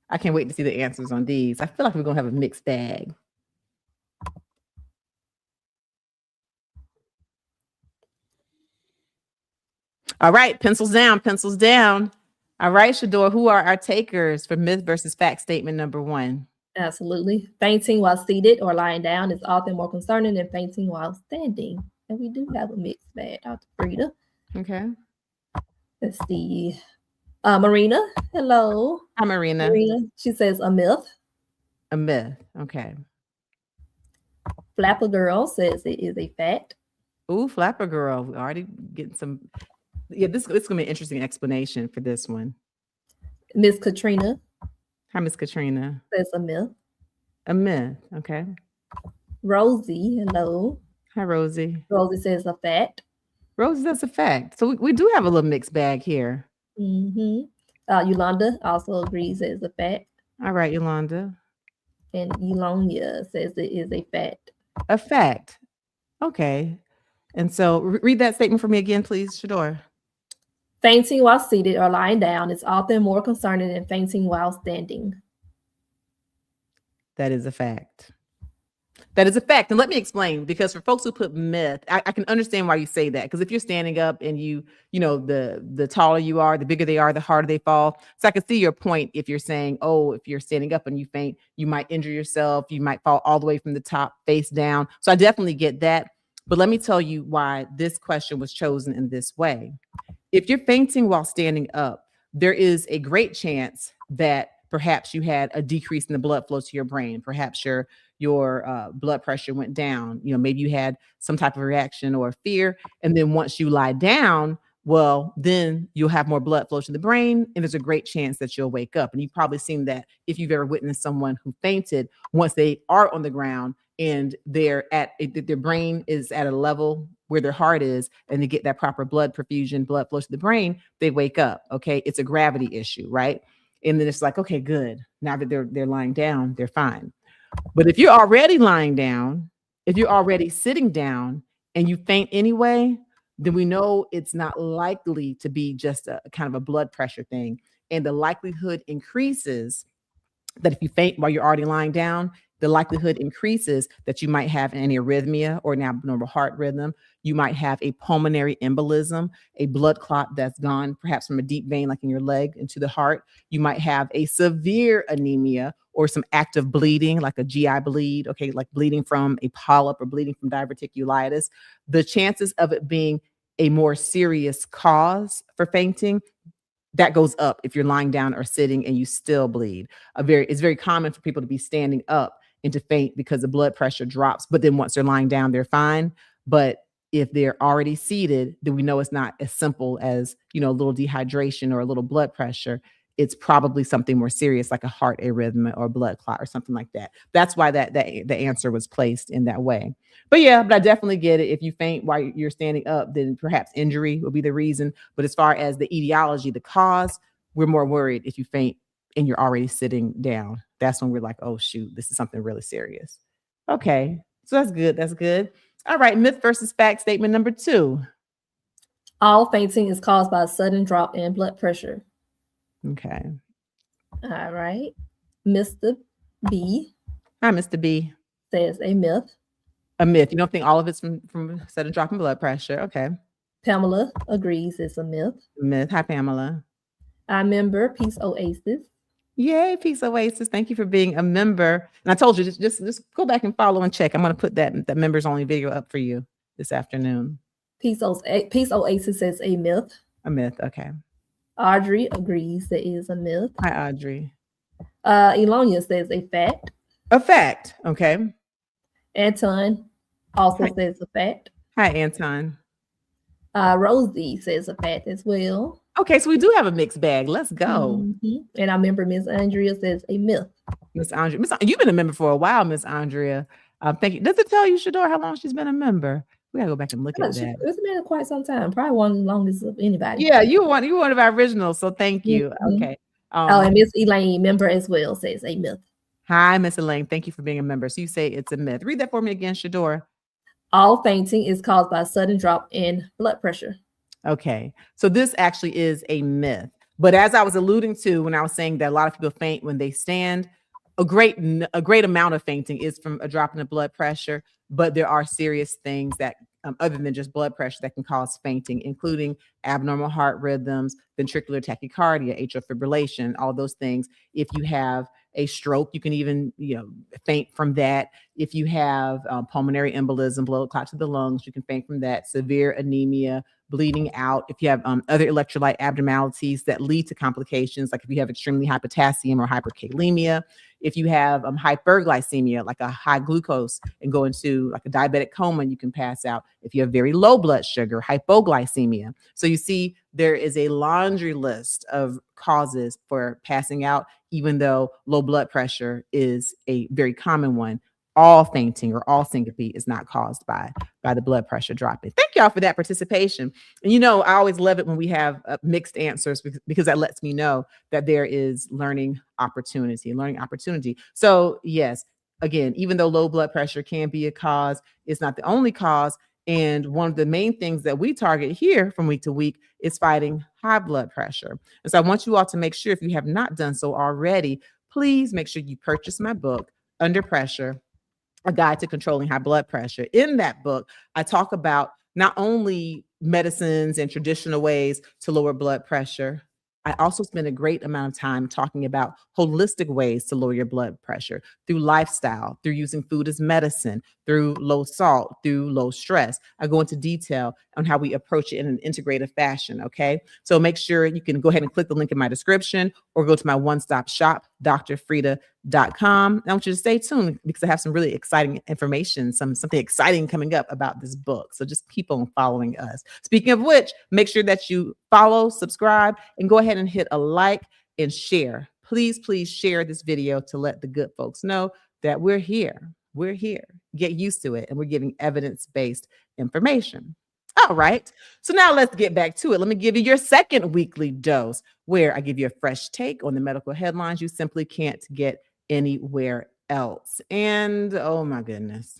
I can't wait to see the answers on these. I feel like we're going to have a mixed bag. All right, pencils down, pencils down. All right, Shador, who are our takers for myth versus fact statement number 1? Absolutely. Fainting while seated or lying down is often more concerning than fainting while standing. And we do have a mixed bag, Dr. Frita. Okay. Let's see. Marina, hello. Hi, Marina. She says a myth. A myth. Okay. Flapper Girl says it is a fact. Ooh, Flapper Girl. We're already getting some. Yeah, it's going to be an interesting explanation for this one. Miss Katrina. Hi, Miss Katrina. Says a myth. A myth. Okay. Rosie, hello. Hi, Rosie. Rosie says a fact. Rosie, that's a fact. So we do have a little mixed bag here. Yolanda also agrees it's a fact. All right, Yolanda. And Elonia says it is a fact. A fact. Okay. And so read that statement for me again, please, Shador. Fainting while seated or lying down is often more concerning than fainting while standing. That is a fact. That is a fact. And let me explain, because for folks who put myth, I can understand why you say that. Because if you're standing up and the taller you are, the bigger they are, the harder they fall. So I can see your point if you're saying, oh, if you're standing up and you faint, you might injure yourself. You might fall all the way from the top face down. So I definitely get that. But let me tell you why this question was chosen in this way. If you're fainting while standing up, there is a great chance that perhaps you had a decrease in the blood flow to your brain. Perhaps your blood pressure went down. Maybe you had some type of reaction or fear. And then once you lie down, well, then you'll have more blood flow to the brain, and there's a great chance that you'll wake up. And you've probably seen that if you've ever witnessed someone who fainted, once they are on the ground and their brain is at a level where their heart is, and they get that proper blood perfusion, blood flow to the brain, they wake up. Okay. It's a gravity issue, right? And then it's like, okay, good. Now that they're lying down, they're fine. But if you're already lying down, if you're already sitting down and you faint anyway, then we know it's not likely to be just a kind of a blood pressure thing. And the likelihood increases that if you faint while you're already lying down, the likelihood increases that you might have an arrhythmia or an abnormal heart rhythm. You might have a pulmonary embolism, a blood clot that's gone perhaps from a deep vein like in your leg into the heart. You might have a severe anemia or some active bleeding, like a GI bleed, okay, like bleeding from a polyp or bleeding from diverticulitis. The chances of it being a more serious cause for fainting, that goes up if you're lying down or sitting and you still bleed. It's very common for people to be standing up into faint because the blood pressure drops. But then once they're lying down, they're fine. But if they're already seated, then we know it's not as simple as, a little dehydration or a little blood pressure. It's probably something more serious, like a heart arrhythmia or blood clot or something like that. That's why the answer was placed in that way. But I definitely get it. If you faint while you're standing up, then perhaps injury will be the reason. But as far as the etiology, the cause, we're more worried if you faint and you're already sitting down. That's when we're like, oh, shoot, this is something really serious. Okay, so that's good. That's good. All right, myth versus fact statement number 2. All fainting is caused by a sudden drop in blood pressure. Okay. All right. Mr. B. Hi, Mr. B. Says a myth. A myth. You don't think all of it's from sudden drop in blood pressure? Okay. Pamela agrees it's a myth. Myth. Hi, Pamela. Our member, Peace Oasis. Yay, Peace Oasis. Thank you for being a member. And I told you, just go back and follow and check. I'm going to put that members only video up for you this afternoon. Peace Oasis says a myth. A myth. Okay. Audrey agrees that is a myth. Hi, Audrey. Elonia says a fact. A fact. Okay. Anton also says a fact. Hi, Anton. Rosie says a fact as well. Okay, so we do have a mixed bag. Let's go. Mm-hmm. And our member, Miss Andrea, says a myth. Miss Andrea, you've been a member for a while, Miss Andrea. Thank you. Does it tell you, Shador, how long she's been a member? We gotta go back and look at that. It's been quite some time. Probably one of the longest of anybody. Yeah, you one of our originals. So thank you. Mm-hmm. Okay. And Miss Elaine, member as well, says a myth. Hi, Miss Elaine. Thank you for being a member. So you say it's a myth. Read that for me again, Shador. All fainting is caused by a sudden drop in blood pressure. Okay, so this actually is a myth. But as I was alluding to when I was saying that a lot of people faint when they stand, a great amount of fainting is from a drop in the blood pressure. But there are serious things that, other than just blood pressure, that can cause fainting, including abnormal heart rhythms, ventricular tachycardia, atrial fibrillation, all those things. If you have a stroke, you can even faint from that. If you have pulmonary embolism, blood clot to the lungs, you can faint from that. Severe anemia, bleeding out. If you have other electrolyte abnormalities that lead to complications, like if you have extremely high potassium or hyperkalemia, if you have hyperglycemia, like a high glucose and go into like a diabetic coma, you can pass out. If you have very low blood sugar, hypoglycemia. So you see, there is a laundry list of causes for passing out, even though low blood pressure is a very common one. All fainting or all syncope is not caused by the blood pressure dropping. Thank y'all for that participation. And I always love it when we have mixed answers because that lets me know that there is learning opportunity. So yes, again, even though low blood pressure can be a cause, it's not the only cause. And one of the main things that we target here from week to week is fighting high blood pressure. And so I want you all to make sure, if you have not done so already, please make sure you purchase my book, Under Pressure, A Guide to Controlling High Blood Pressure. In that book, I talk about not only medicines and traditional ways to lower blood pressure. I also spend a great amount of time talking about holistic ways to lower your blood pressure through lifestyle, through using food as medicine, through low salt, through low stress. I go into detail on how we approach it in an integrative fashion, okay? So make sure you can go ahead and click the link in my description or go to my one-stop shop, drfrita.com. I want you to stay tuned because I have some really exciting information, something exciting coming up about this book. So just keep on following us. Speaking of which, make sure that you follow, subscribe, and go ahead and hit a like and share. Please share this video to let the good folks know that we're here. We're here. Get used to it. And we're giving evidence-based information. All right. So now let's get back to it. Let me give you your second weekly dose, where I give you a fresh take on the medical headlines you simply can't get anywhere else. And oh my goodness,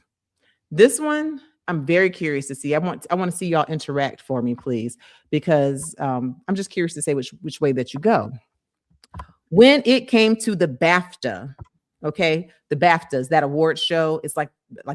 this one, I'm very curious to see. I want to see y'all interact for me, please, because I'm just curious to say which way that you go. When it came to the BAFTA, okay, the BAFTAs, that award show, it's like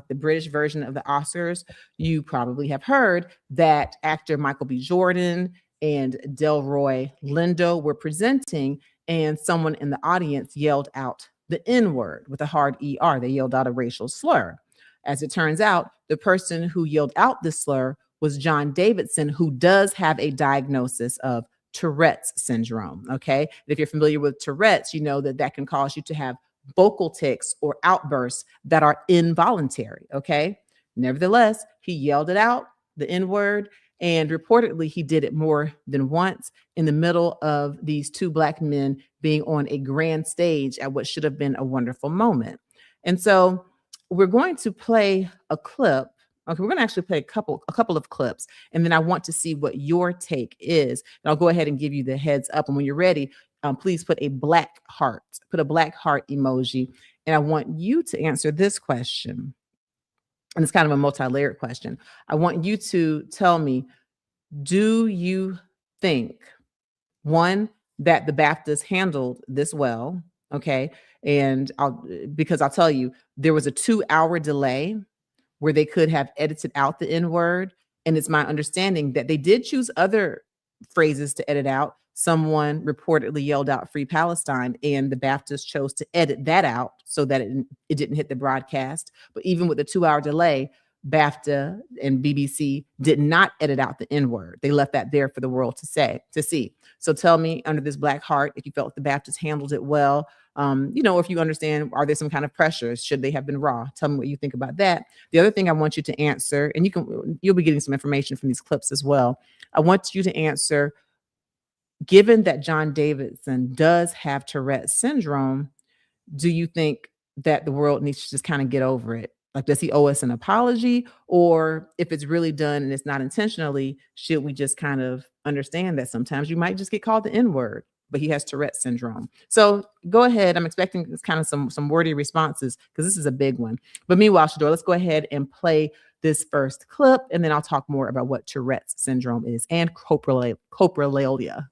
the British version of the Oscars. You probably have heard that actor Michael B. Jordan and Delroy Lindo were presenting, and someone in the audience yelled out the N-word with a hard ER. They yelled out a racial slur. As it turns out, the person who yelled out this slur was John Davidson, who does have a diagnosis of Tourette's syndrome, okay? And if you're familiar with Tourette's, you know that can cause you to have vocal tics or outbursts that are involuntary. Okay. Nevertheless, he yelled it out, the N word, and reportedly he did it more than once in the middle of these two Black men being on a grand stage at what should have been a wonderful moment. And so we're going to play a clip. Okay, we're going to actually play a couple of clips, and then I want to see what your take is. And I'll go ahead and give you the heads up. And when you're ready, please put a black heart, emoji. And I want you to answer this question. And it's kind of a multi-layered question. I want you to tell me, do you think, one, that the BAFTAs handled this well? Okay. And because I'll tell you, there was a 2-hour delay where they could have edited out the N word. And it's my understanding that they did choose other phrases to edit out. Someone reportedly yelled out "Free Palestine," and the BAFTAs chose to edit that out so that it didn't hit the broadcast. But even with the 2-hour delay, BAFTA and BBC did not edit out the N word. They left that there for the world to see. So tell me, under this black heart, if you felt the BAFTAs handled it well. If you understand, are there some kind of pressures? Should they have been raw? Tell me what you think about that. The other thing I want you to answer, and you'll be getting some information from these clips as well. I want you to answer, given that John Davidson does have Tourette syndrome, do you think that the world needs to just kind of get over it? Like, does he owe us an apology? Or if it's really done and it's not intentionally, should we just kind of understand that sometimes you might just get called the N word, but he has Tourette syndrome? So go ahead. I'm expecting it's kind of some wordy responses because this is a big one. But meanwhile, Shador, let's go ahead and play this first clip, and then I'll talk more about what Tourette syndrome is and coprolalia.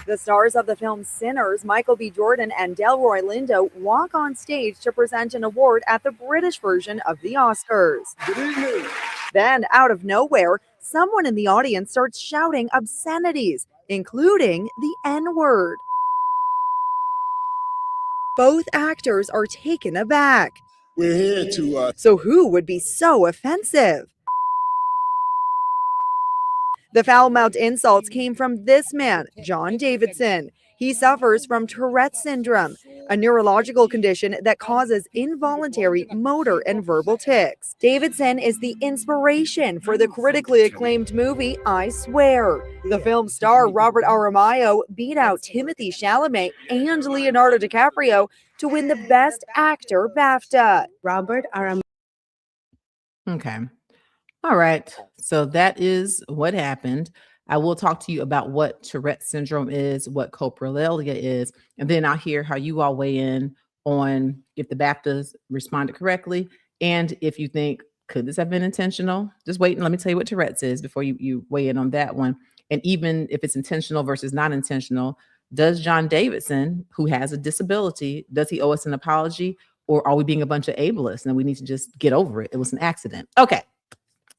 The stars of the film Sinners, Michael B. Jordan and Delroy Lindo, walk on stage to present an award at the British version of the Oscars. Good evening. Then, out of nowhere, someone in the audience starts shouting obscenities, including the N-word. Both actors are taken aback. We're here to... So who would be so offensive? The foul-mouthed insults came from this man, John Davidson. He suffers from Tourette syndrome, a neurological condition that causes involuntary motor and verbal tics. Davidson is the inspiration for the critically acclaimed movie I Swear. The film star Robert Aramayo beat out Timothée Chalamet and Leonardo DiCaprio to win the Best Actor BAFTA. Robert Aramayo. Okay. All right. So that is what happened. I will talk to you about what Tourette syndrome is, what coprolalia is, and then I'll hear how you all weigh in on if the BAFTAs responded correctly and if you think, could this have been intentional? Just wait and let me tell you what Tourette's is before you weigh in on that one. And even if it's intentional versus not intentional, does John Davidson, who has a disability, does he owe us an apology, or are we being a bunch of ableists and we need to just get over it? It was an accident. Okay.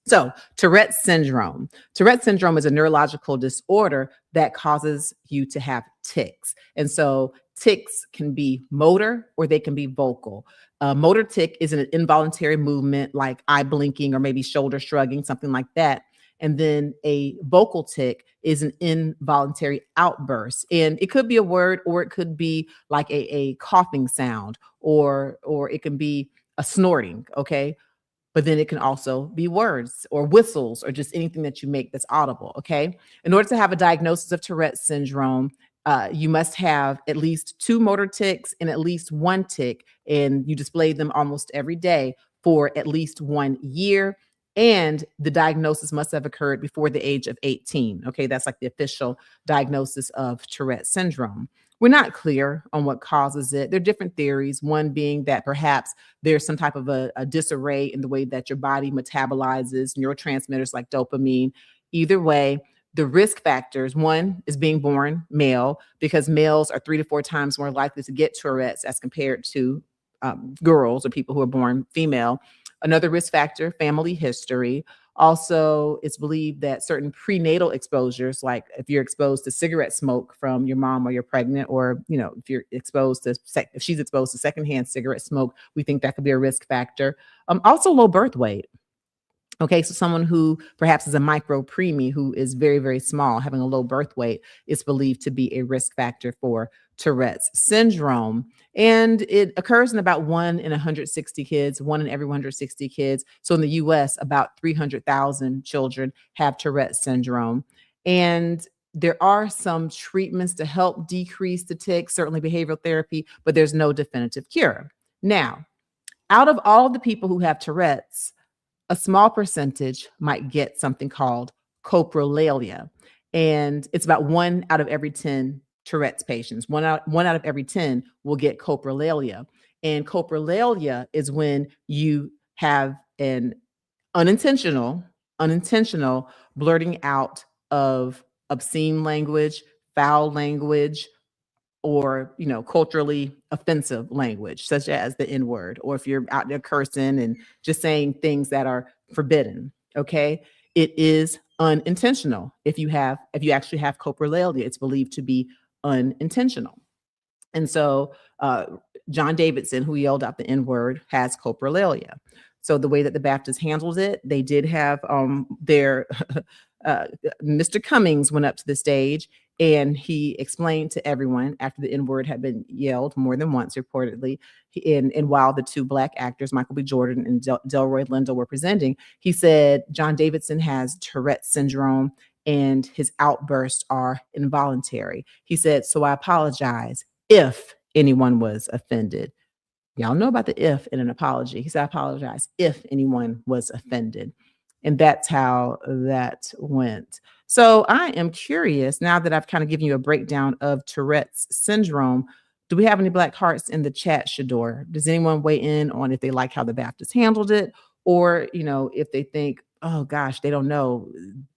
So Tourette syndrome. Tourette syndrome is a neurological disorder that causes you to have tics. And so tics can be motor or they can be vocal. A motor tic is an involuntary movement like eye blinking or maybe shoulder shrugging, something like that. And then a vocal tic is an involuntary outburst. And it could be a word, or it could be like a coughing sound, or it can be a snorting, okay? But then it can also be words or whistles or just anything that you make that's audible, okay? In order to have a diagnosis of Tourette syndrome, you must have at least 2 motor tics and at least 1 tic, and you display them almost every day for at least 1 year. And the diagnosis must have occurred before the age of 18, okay? That's like the official diagnosis of Tourette syndrome. We're not clear on what causes it. There are different theories, one being that perhaps there's some type of a disarray in the way that your body metabolizes neurotransmitters like dopamine. Either way, the risk factors, one is being born male, because males are 3 to 4 times more likely to get Tourette's as compared to girls or people who are born female. Another risk factor, family history. Also, it's believed that certain prenatal exposures, like if you're exposed to cigarette smoke from your mom or you're pregnant, or, if you're exposed to, if she's exposed to secondhand cigarette smoke, we think that could be a risk factor. Also low birth weight. Okay, so someone who perhaps is a micro preemie who is very, very small, having a low birth weight, is believed to be a risk factor for Tourette's syndrome. And it occurs in about 1 in 160 kids, 1 in every 160 kids. So in the US, about 300,000 children have Tourette's syndrome. And there are some treatments to help decrease the tics, certainly behavioral therapy, but there's no definitive cure. Now, out of all of the people who have Tourette's, a small percentage might get something called coprolalia. And it's about 1 out of every 10 Tourette's patients. One out of every 10 will get coprolalia. And coprolalia is when you have an unintentional blurting out of obscene language, foul language, or, culturally offensive language, such as the N-word, or if you're out there cursing and just saying things that are forbidden. Okay. It is unintentional. If you actually have coprolalia, it's believed to be unintentional. And so John Davidson, who yelled out the N-word, has coprolalia. So the way that the BAFTAs handled it, they did have their Mr. Cummings went up to the stage and he explained to everyone after the N-word had been yelled more than once, reportedly, and while the 2 Black actors, Michael B. Jordan and Delroy Lindo, were presenting, he said John Davidson has Tourette syndrome and his outbursts are involuntary. He said, so I apologize if anyone was offended. Y'all know about the if in an apology. He said, I apologize if anyone was offended. And that's how that went. So I am curious, now that I've kind of given you a breakdown of Tourette's syndrome, do we have any Black hearts in the chat, Shador? Does anyone weigh in on if they like how the BAFTAs handled it? Or, if they think, oh gosh, they don't know,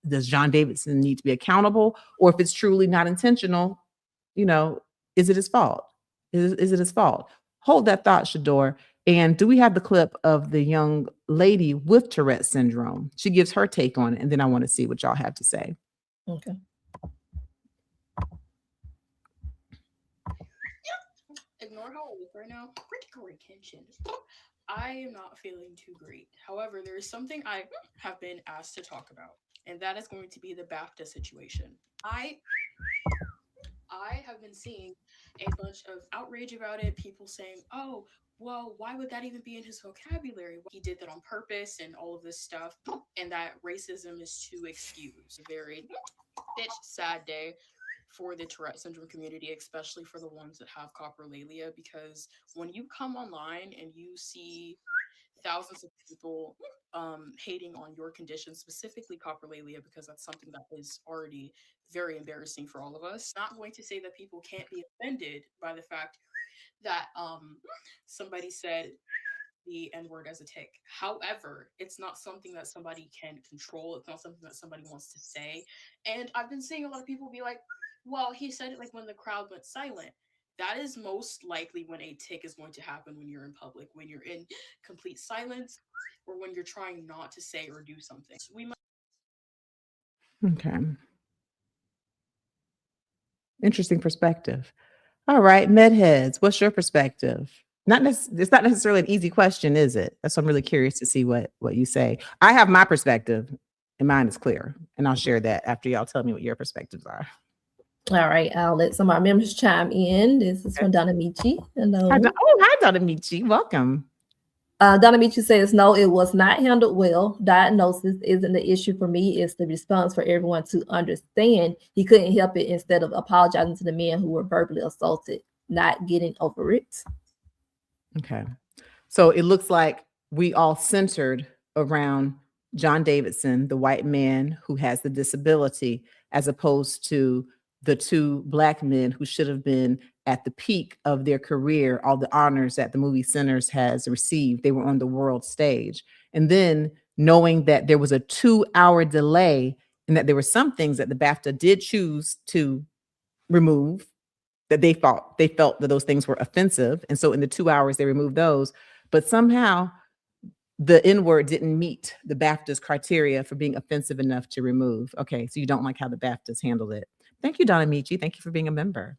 does John Davidson need to be accountable? Or if it's truly not intentional, is it his fault? Is it his fault? Hold that thought, Shador. And do we have the clip of the young lady with Tourette syndrome? She gives her take on it, and then I want to see what y'all have to say. Okay. Ignore how I look right now. Critical retention. I am not feeling too great. However, there is something I have been asked to talk about, and that is going to be the BAFTA situation. I have been seeing a bunch of outrage about it, people saying, oh, well, why would that even be in his vocabulary? He did that on purpose and all of this stuff, and that racism is to excuse. A very sad day for the Tourette syndrome community, especially for the ones that have coprolalia, because when you come online and you see thousands of people hating on your condition, specifically coprolalia, because that's something that is already very embarrassing for all of us. Not going to say that people can't be offended by the fact that somebody said the N-word as a tic. However, it's not something that somebody can control. It's not something that somebody wants to say. And I've been seeing a lot of people be like, well, he said it like when the crowd went silent. That is most likely when a tic is going to happen when you're in public, when you're in complete silence, or when you're trying not to say or do something. So we must. Okay. Interesting perspective. All right, medheads, what's your perspective? It's not necessarily an easy question, is it? That's why I'm really curious to see what you say. I have my perspective, and mine is clear, and I'll share that after y'all tell me what your perspectives are. All right, I'll let some of our members chime in. This is from Donna Michi. Hello. Hi, Donna Michi. Welcome. Donna Michi says, no, it was not handled well. Diagnosis isn't the issue for me. It's the response for everyone to understand. He couldn't help it instead of apologizing to the men who were verbally assaulted, not getting over it. Okay. So it looks like we all centered around John Davidson, the white man who has the disability, as opposed to the 2 Black men who should have been at the peak of their career, all the honors that the movie Sinners has received. They were on the world stage. And then knowing that there was a 2-hour delay and that there were some things that the BAFTA did choose to remove, that they felt that those things were offensive. And so in the 2 hours, they removed those. But somehow the N-word didn't meet the BAFTA's criteria for being offensive enough to remove. Okay, so you don't like how the BAFTAs handled it. Thank you, Donna Michi. Thank you for being a member.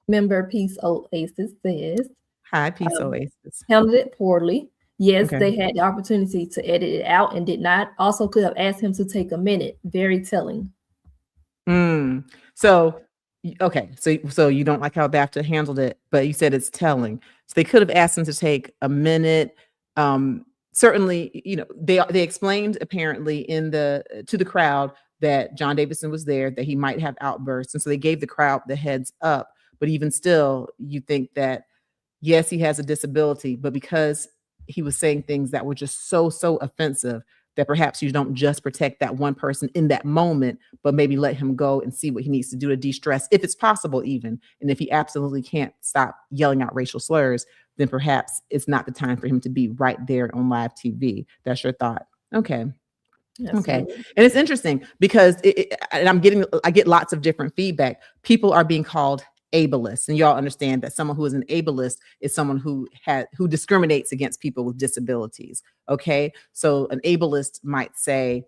Member Peace Oasis says, hi, Peace Oasis. Handled it poorly. Yes, Okay. they had the opportunity to edit it out and did not. Also could have asked him to take a minute. Very telling. So, okay. So you don't like how BAFTA handled it, but you said it's telling. So they could have asked him to take a minute. Certainly, they explained apparently to the crowd that John Davidson was there, that he might have outbursts. And so they gave the crowd the heads up. But even still, you think that, yes, he has a disability, but because he was saying things that were just so offensive, that perhaps you don't just protect that one person in that moment, but maybe let him go and see what he needs to do to de-stress, if it's possible even. And if he absolutely can't stop yelling out racial slurs, then perhaps it's not the time for him to be right there on live TV. That's your thought. Okay. Okay. Absolutely. And it's interesting because and I get lots of different feedback. People are being called ableist, and y'all understand that someone who is an ableist is someone who discriminates against people with disabilities. Okay. So an ableist might say,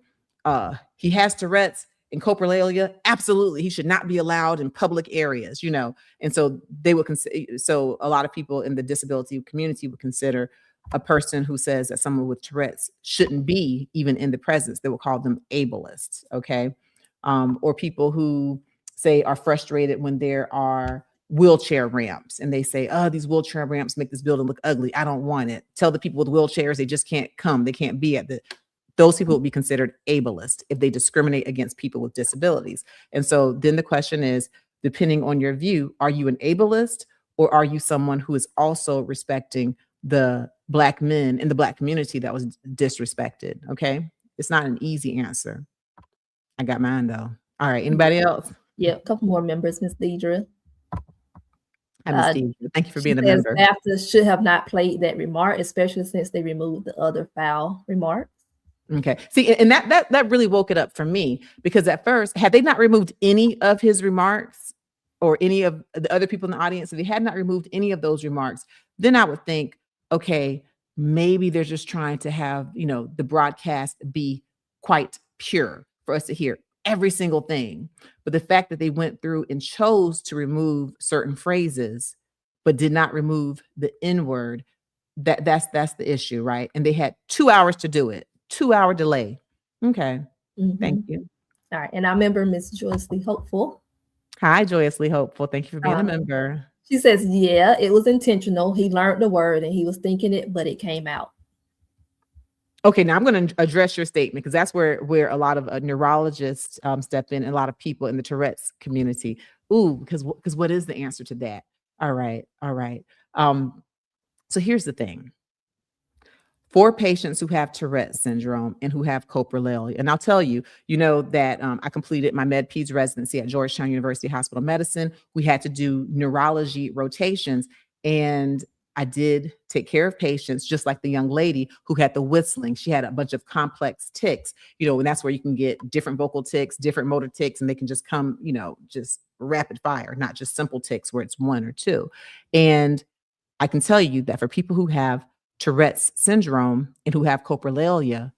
he has Tourette's and coprolalia. Absolutely. He should not be allowed in public areas, And so they would consider, so a lot of people in the disability community would consider a person who says that someone with Tourette's shouldn't be even in the presence. They will call them ableists. Okay. Or people who are frustrated when there are wheelchair ramps and they say, oh, these wheelchair ramps make this building look ugly. I don't want it. Tell the people with wheelchairs they just can't come. They can't be those people will be considered ableist if they discriminate against people with disabilities. And so then the question is, depending on your view, are you an ableist or are you someone who is also respecting the Black men in the Black community that was disrespected? Okay. It's not an easy answer. I got mine though. All right. Anybody else? Yeah, a couple more members, Ms. Deidre. Hi, Ms. Deidre. Thank you for being a says member. BAFTA should have not played that remark, especially since they removed the other foul remarks. Okay. See, and that really woke it up for me, because at first, had they not removed any of his remarks or any of the other people in the audience, if they had not removed any of those remarks, then I would think, okay, maybe they're just trying to have, the broadcast be quite pure for us to hear every single thing. But the fact that they went through and chose to remove certain phrases, but did not remove the N-word, that's the issue, right? And they had 2 hours to do it. 2-hour delay. Okay. Thank you. All right. And I remember Miss Joyously Hopeful. Hi, Joyously Hopeful. Thank you for being a member. She says, yeah, it was intentional. He learned the word and he was thinking it, but it came out. Okay, now I'm going to address your statement, because that's where a lot of neurologists step in, and a lot of people in the Tourette's community. Ooh, because what is the answer to that? All right. So here's the thing. For patients who have Tourette's syndrome and who have coprolalia, and I'll tell you, that I completed my Med-Peds residency at Georgetown University Hospital of Medicine. We had to do neurology rotations, and I did take care of patients just like the young lady who had the whistling. She had a bunch of complex tics, and that's where you can get different vocal tics, different motor tics, and they can just come, just rapid fire, not just simple tics where it's one or two. And I can tell you that for people who have Tourette's syndrome and who have coprolalia,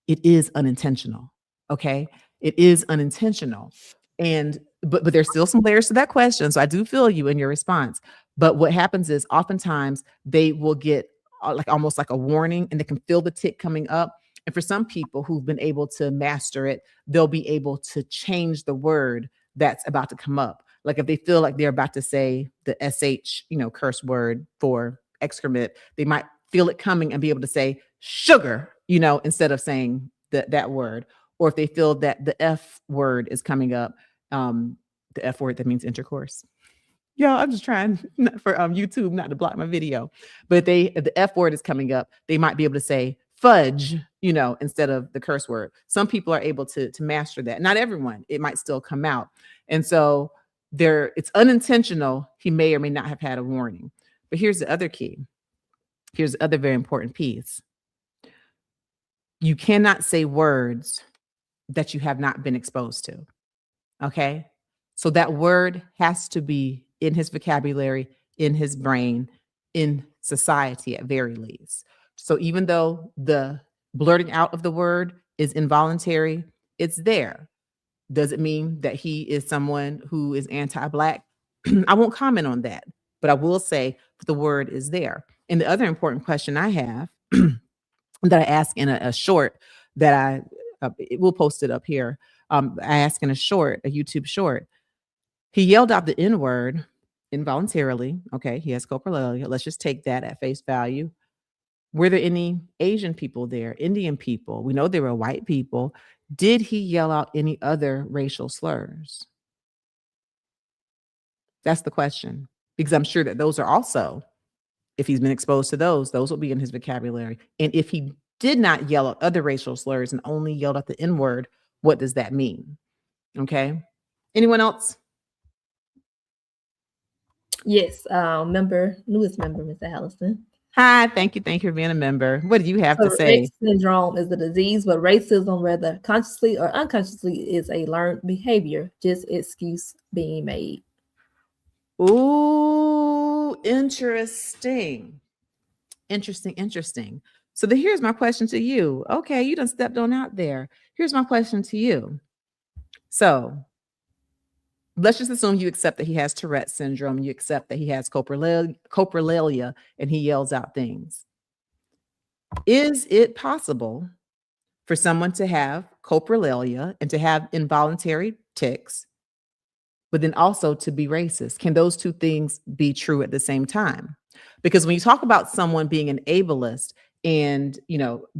it is unintentional. Okay. It is unintentional. But there's still some layers to that question. So I do feel you in your response. But what happens is oftentimes they will get almost like a warning, and they can feel the tic coming up. And for some people who've been able to master it, they'll be able to change the word that's about to come up. Like if they feel like they're about to say the SH, curse word for excrement, they might feel it coming and be able to say sugar, instead of saying that word. Or if they feel that the F word is coming up, the F word, that means intercourse. Yeah, I'm just trying for YouTube not to block my video. But if the F word is coming up, they might be able to say fudge, instead of the curse word. Some people are able to master that. Not everyone. It might still come out. And so it's unintentional. He may or may not have had a warning. But here's the other key. Here's the other very important piece. You cannot say words that you have not been exposed to. Okay? So that word has to be in his vocabulary, in his brain, in society at very least. So even though the blurting out of the word is involuntary, it's there. Does it mean that he is someone who is anti-Black? I won't comment on that, but I will say the word is there. And the other important question I have that I asked in a short that we'll post it up here. I asked in a YouTube short. He yelled out the N-word involuntarily. Okay, he has coprolalia. Let's just take that at face value. Were there any Asian people there, Indian people? We know there were white people. Did he yell out any other racial slurs? That's the question, because I'm sure that those are also, if he's been exposed to those will be in his vocabulary. And if he did not yell out other racial slurs and only yelled out the N-word, what does that mean? Okay. Anyone else? Yes, newest member, Mr. Allison. Hi, thank you for being a member. What do you have to say? Rett syndrome is a disease, but racism, whether consciously or unconsciously, is a learned behavior, just excuse being made. Ooh, interesting. So here's my question to you. Okay, you done stepped on out there. Here's my question to you. So let's just assume you accept that he has Tourette syndrome. You accept that he has coprolalia and he yells out things. Is it possible for someone to have coprolalia and to have involuntary tics, but then also to be racist? Can those two things be true at the same time? Because when you talk about someone being an ableist and,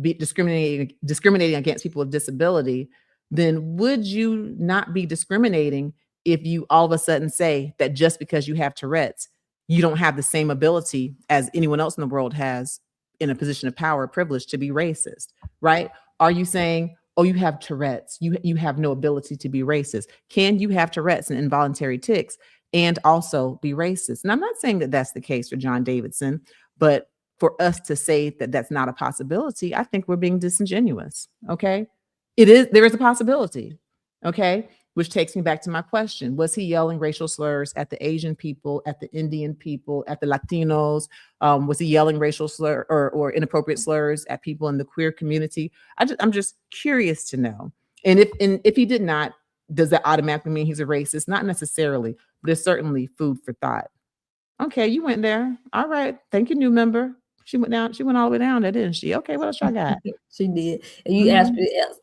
be discriminating against people with disability, then would you not be discriminating if you all of a sudden say that just because you have Tourette's, you don't have the same ability as anyone else in the world has in a position of power or privilege to be racist, right? Are you saying, oh, you have Tourette's, you have no ability to be racist? Can you have Tourette's and involuntary tics and also be racist? And I'm not saying that that's the case for John Davidson, but for us to say that that's not a possibility, I think we're being disingenuous, okay? There is a possibility, okay? Which takes me back to my question. Was he yelling racial slurs at the Asian people, at the Indian people, at the Latinos? Was he yelling racial slur or inappropriate slurs at people in the queer community? I'm just curious to know. And if he did not, does that automatically mean he's a racist? Not necessarily, but it's certainly food for thought. Okay, you went there. All right. Thank you, new member. She went all the way down there, didn't she? Okay, what else y'all got? She did. And you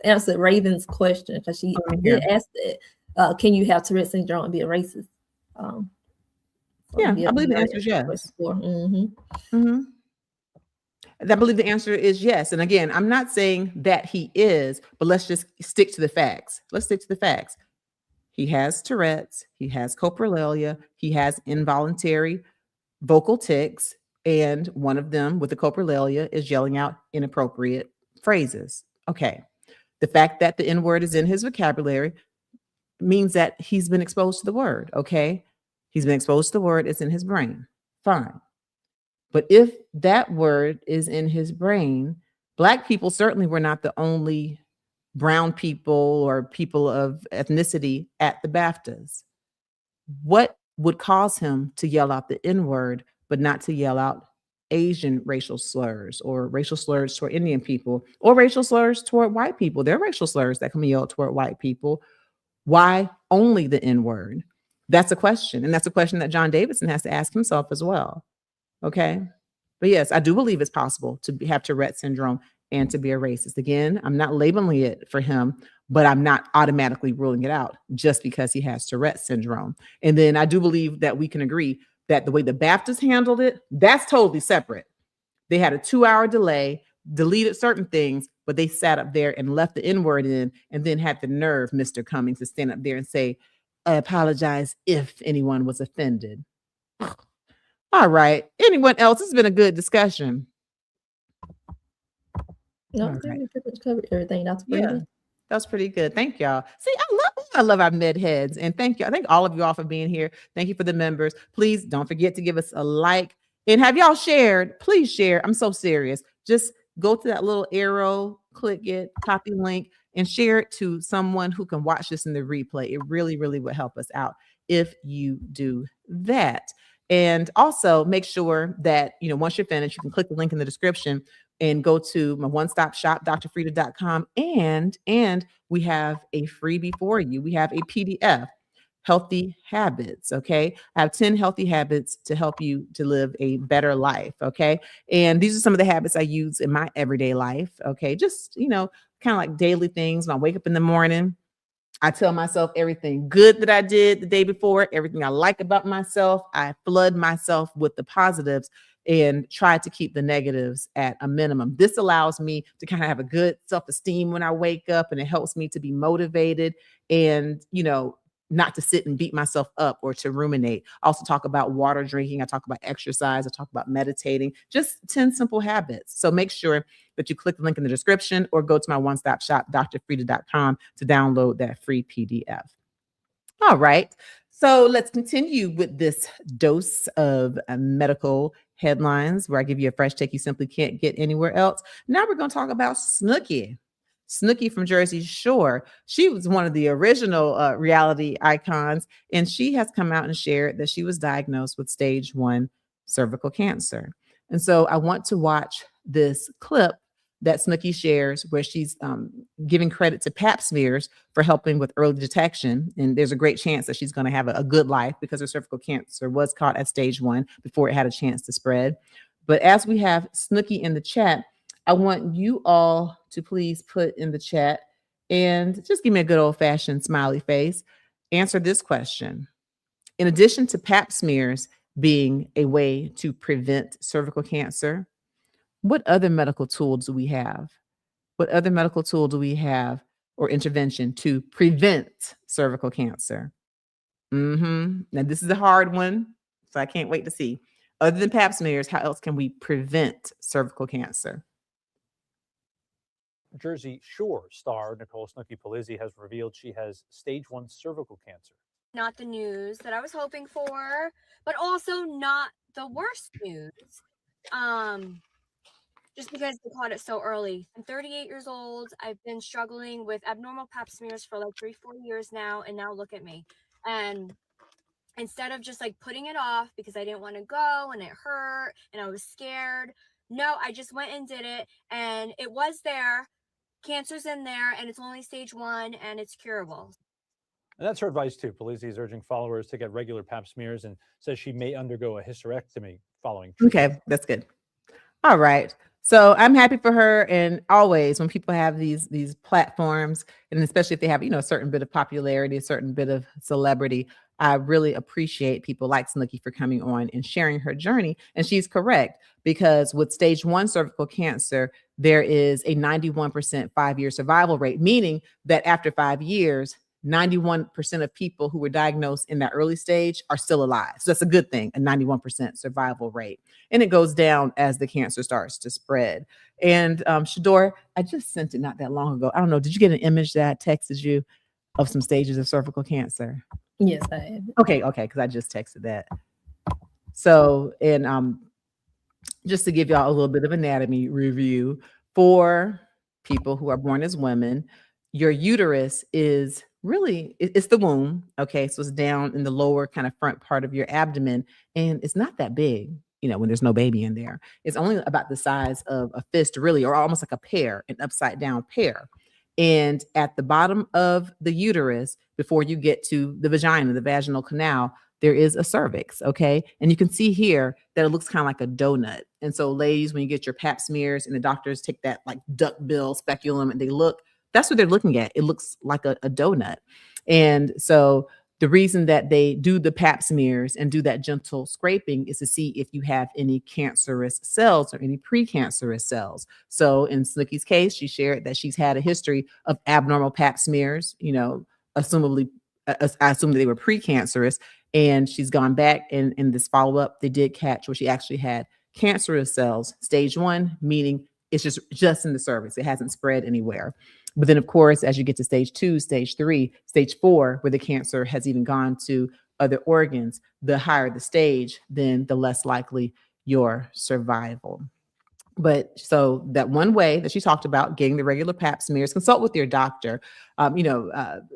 answered Raven's question, because she did ask that. Can you have Tourette syndrome and be a racist? I believe the answer is yes. I believe the answer is yes. And again, I'm not saying that he is, but let's just stick to the facts. He has Tourette's, he has coprolalia, he has involuntary vocal tics, and one of them with the coprolalia is yelling out inappropriate phrases. Okay. The fact that the N-word is in his vocabulary means that he's been exposed to the word. Okay. He's been exposed to the word. It's in his brain. Fine. But if that word is in his brain, Black people certainly were not the only brown people or people of ethnicity at the BAFTAs. What would cause him to yell out the N-word, but not to yell out Asian racial slurs or racial slurs toward Indian people or racial slurs toward white people? There are racial slurs that can be yelled toward white people. Why only the N-word? That's a question. And that's a question that John Davidson has to ask himself as well. Okay. But yes, I do believe it's possible to have Tourette syndrome and to be a racist. Again, I'm not labeling it for him, but I'm not automatically ruling it out just because he has Tourette syndrome. And then I do believe that we can agree that the way the BAFTAs handled it, that's totally separate. They had a 2-hour delay, deleted certain things, but they sat up there and left the N-word in and then had the nerve, Mr. Cummings, to stand up there and say, I apologize if anyone was offended. All right. Anyone else? It's been a good discussion. No, I think we covered everything. That's pretty good. That's pretty good. Thank y'all. See, I love our med heads, and thank you. I thank all of you all for being here. Thank you for the members. Please don't forget to give us a like, and have y'all shared? Please share. I'm so serious. Just go to that little arrow, click it, copy link, and share it to someone who can watch this in the replay. It really, really would help us out if you do that. And also make sure that, once you're finished, you can click the link in the description and go to my one-stop shop, drfrita.com. And we have a freebie for you. We have a PDF healthy habits. Okay. I have 10 healthy habits to help you to live a better life. Okay. And these are some of the habits I use in my everyday life. Okay. Just, kind of like daily things. When I wake up in the morning, I tell myself everything good that I did the day before, everything I like about myself. I flood myself with the positives and try to keep the negatives at a minimum. This allows me to kind of have a good self-esteem when I wake up, and it helps me to be motivated and, not to sit and beat myself up or to ruminate. I also talk about water drinking. I talk about exercise. I talk about meditating, just 10 simple habits. So make sure that you click the link in the description or go to my one-stop shop, drfrita.com, to download that free PDF. All right. So let's continue with this dose of medical headlines where I give you a fresh take you simply can't get anywhere else. Now we're going to talk about Snooki. Snooki from Jersey Shore. She was one of the original reality icons, and she has come out and shared that she was diagnosed with stage 1 cervical cancer. And so I want to watch this clip that Snooki shares where she's giving credit to pap smears for helping with early detection. And there's a great chance that she's going to have a good life because her cervical cancer was caught at stage 1 before it had a chance to spread. But as we have Snooki in the chat, I want you all to please put in the chat and just give me a good old-fashioned smiley face. Answer this question. In addition to pap smears being a way to prevent cervical cancer, what other medical tool do we have? What other medical tool do we have or intervention to prevent cervical cancer? Now, this is a hard one, so I can't wait to see. Other than pap smears, how else can we prevent cervical cancer? Jersey Shore star Nicole Snooki Polizzi has revealed she has stage 1 cervical cancer. Not the news that I was hoping for, but also not the worst news. Just because they caught it so early. I'm 38 years old. I've been struggling with abnormal pap smears for like 3-4 years now, and now look at me. And instead of just like putting it off because I didn't want to go and it hurt and I was scared, no, I just went and did it, and it was there. Cancer's in there, and it's only stage 1, and it's curable. And that's her advice too. Polizzi is urging followers to get regular pap smears and says she may undergo a hysterectomy following treatment. Okay, that's good. All right. So I'm happy for her. And always when people have these platforms, and especially if they have, a certain bit of popularity, a certain bit of celebrity, I really appreciate people like Snooki for coming on and sharing her journey. And she's correct, because with stage 1 cervical cancer, there is a 91% 5-year survival rate, meaning that after 5 years, 91% of people who were diagnosed in that early stage are still alive. So that's a good thing, a 91% survival rate. And it goes down as the cancer starts to spread. And Shador, I just sent it not that long ago. I don't know. Did you get an image that I texted you of some stages of cervical cancer? Yes, I have. Okay. Because I just texted that. So, and just to give y'all a little bit of anatomy review for people who are born as women, your uterus is really, it's the womb. Okay. So it's down in the lower kind of front part of your abdomen, and it's not that big, when there's no baby in there. It's only about the size of a fist, really, or almost like a pear, an upside down pear. And at the bottom of the uterus, before you get to the vagina, the vaginal canal, there is a cervix. Okay. And you can see here that it looks kind of like a donut. And so ladies, when you get your pap smears and the doctors take that like duckbill speculum and that's what they're looking at. It looks like a donut. And so the reason that they do the pap smears and do that gentle scraping is to see if you have any cancerous cells or any precancerous cells. So in Snooki's case, she shared that she's had a history of abnormal pap smears, assumably, I assume that they were precancerous, and she's gone back and in this follow-up, they did catch where she actually had cancerous cells, stage 1, meaning it's just in the cervix. It hasn't spread anywhere. But then, of course, as you get to stage 2, stage 3, stage 4, where the cancer has even gone to other organs, the higher the stage, then the less likely your survival. But so that one way that she talked about getting the regular pap smears, consult with your doctor,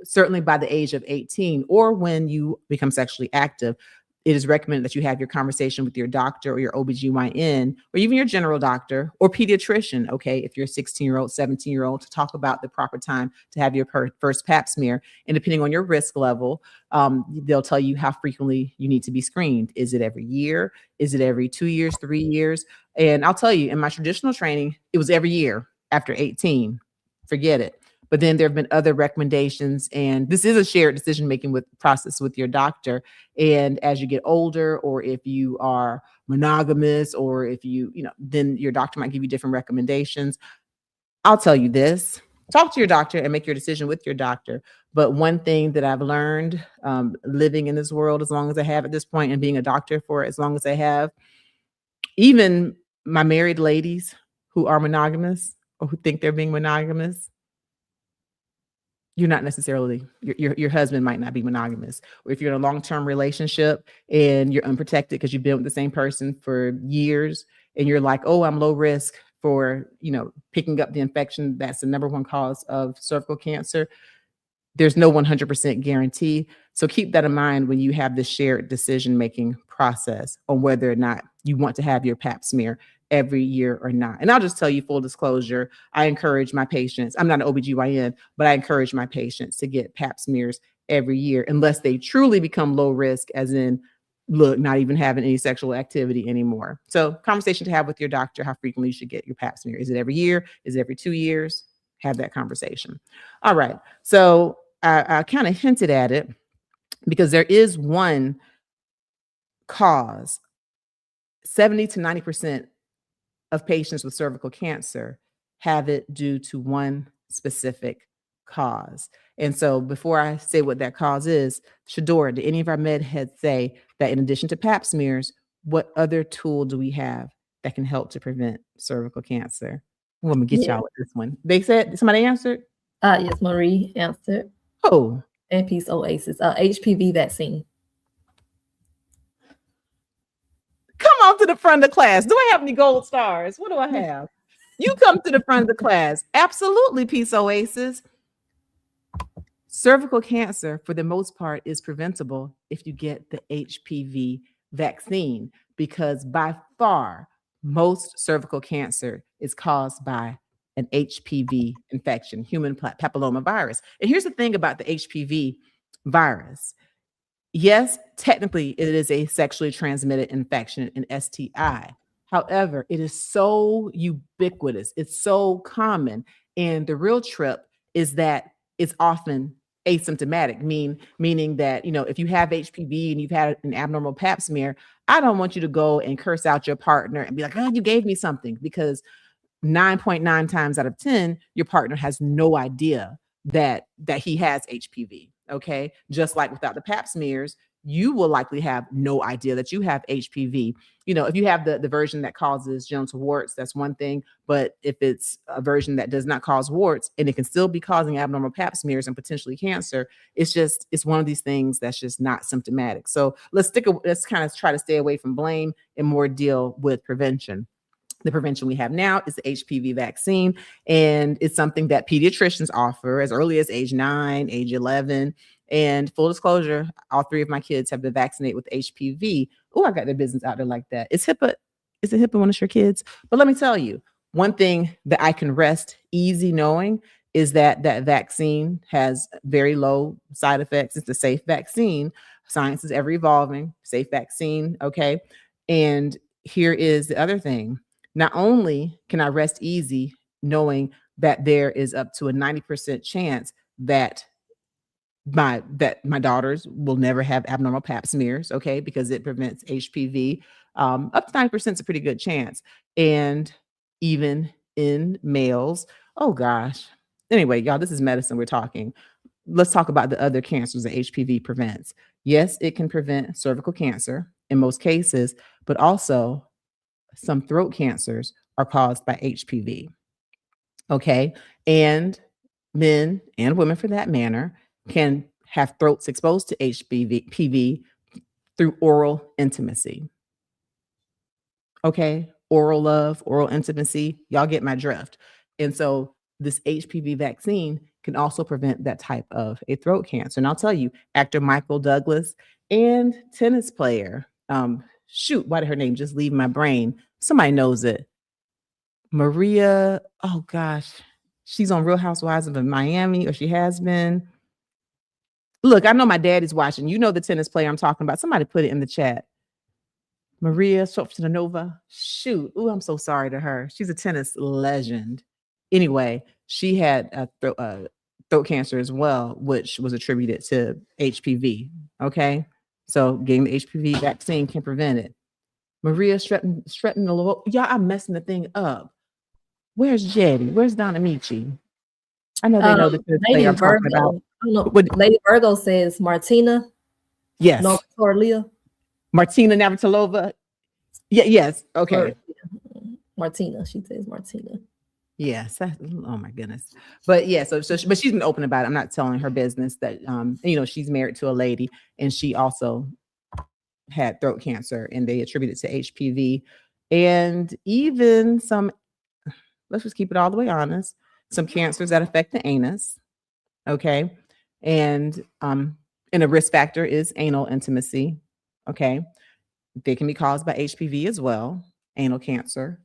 certainly by the age of 18 or when you become sexually active. it is recommended that you have your conversation with your doctor or your OBGYN or even your general doctor or pediatrician, okay, if you're a 16-year-old, 17-year-old, to talk about the proper time to have your first pap smear. And depending on your risk level, they'll tell you how frequently you need to be screened. Is it every year? Is it every 2 years, 3 years? And I'll tell you, in my traditional training, it was every year after 18. Forget it. But then there have been other recommendations, and this is a shared decision-making process with your doctor. And as you get older, or if you are monogamous, or if then your doctor might give you different recommendations. I'll tell you this, talk to your doctor and make your decision with your doctor. But one thing that I've learned living in this world as long as I have at this point and being a doctor for as long as I have, even my married ladies who are monogamous or who think they're being monogamous, you're not necessarily, your husband might not be monogamous. Or if you're in a long-term relationship and you're unprotected because you've been with the same person for years and you're like, oh, I'm low risk for, picking up the infection that's the number one cause of cervical cancer, there's no 100% guarantee. So keep that in mind when you have this shared decision-making process on whether or not you want to have your pap smear every year or not. And I'll just tell you, full disclosure, I encourage my patients, I'm not an OBGYN, but I encourage my patients to get pap smears every year, unless they truly become low risk, as in, look, not even having any sexual activity anymore. So conversation to have with your doctor, how frequently you should get your pap smear. Is it every year? Is it every 2 years? Have that conversation. All right. So I kind of hinted at it because there is one cause. 70 to 90% of patients with cervical cancer have it due to one specific cause. And so before I say what that cause is, Shadora, did any of our med heads say that in addition to pap smears, what other tool do we have that can help to prevent cervical cancer? Well, let me get y'all with this one. They said, somebody answered? Yes, Marie answered. Oh. And Peace Oasis, HPV vaccine. Come on to the front of the class. Do I have any gold stars? What do I have? You come to the front of the class. Absolutely, Peace Oasis. Cervical cancer, for the most part, is preventable if you get the HPV vaccine, because by far, most cervical cancer is caused by an HPV infection, human papillomavirus. And here's the thing about the HPV virus. Yes, technically, it is a sexually transmitted infection, an STI. However, it is so ubiquitous. It's so common. And the real trip is that it's often asymptomatic, meaning that, if you have HPV and you've had an abnormal pap smear, I don't want you to go and curse out your partner and be like, oh, you gave me something, because 9.9 times out of 10, your partner has no idea that he has HPV. Okay. Just like without the pap smears, you will likely have no idea that you have HPV. If you have the version that causes genital warts, that's one thing. But if it's a version that does not cause warts and it can still be causing abnormal pap smears and potentially cancer, it's one of these things that's just not symptomatic. So let's kind of try to stay away from blame and more deal with prevention. The prevention we have now is the HPV vaccine, and it's something that pediatricians offer as early as age 9, age 11. And full disclosure, all 3 of my kids have been vaccinated with HPV. Oh, I got their business out there like that. Is it HIPAA one of your kids? But let me tell you, one thing that I can rest easy knowing is that vaccine has very low side effects. It's a safe vaccine. Science is ever evolving. Safe vaccine, okay? And here is the other thing. Not only can I rest easy knowing that there is up to a 90% chance that my daughters will never have abnormal pap smears, okay, because it prevents HPV. Up to 9% is a pretty good chance. And even in males, oh gosh. Anyway, y'all, this is medicine we're talking. Let's talk about the other cancers that HPV prevents. Yes, it can prevent cervical cancer in most cases, but also some throat cancers are caused by HPV. Okay. And men and women, for that matter, can have throats exposed to HPV through oral intimacy. Okay. Oral love, oral intimacy. Y'all get my drift. And so this HPV vaccine can also prevent that type of a throat cancer. And I'll tell you, actor Michael Douglas and tennis player. Shoot, why did her name just leave my brain? Somebody knows it. Maria, oh gosh, she's on Real Housewives of Miami, or she has been. Look, I know my dad is watching. You know the tennis player I'm talking about. Somebody put it in the chat. Maria Sopranova. Shoot. Ooh, I'm so sorry to her. She's a tennis legend. Anyway, she had a throat cancer as well, which was attributed to HPV. Okay. So getting the HPV vaccine can prevent it. Maria Stretinolo. Y'all, I'm messing the thing up. Where's Jetty? Where's Donna Michi? I know they know the tennis player I'm talking about. Lady Virgo says Martina. Yes. Navratilova. Martina Navratilova. Yeah, yes. Okay. Martina. She says Martina. Yes. Oh my goodness. But yeah, but she's been open about it. I'm not telling her business that she's married to a lady and she also had throat cancer and they attribute it to HPV. And even some, let's just keep it all the way honest, some cancers that affect the anus. Okay. And a risk factor is anal intimacy. Okay. They can be caused by HPV as well, anal cancer.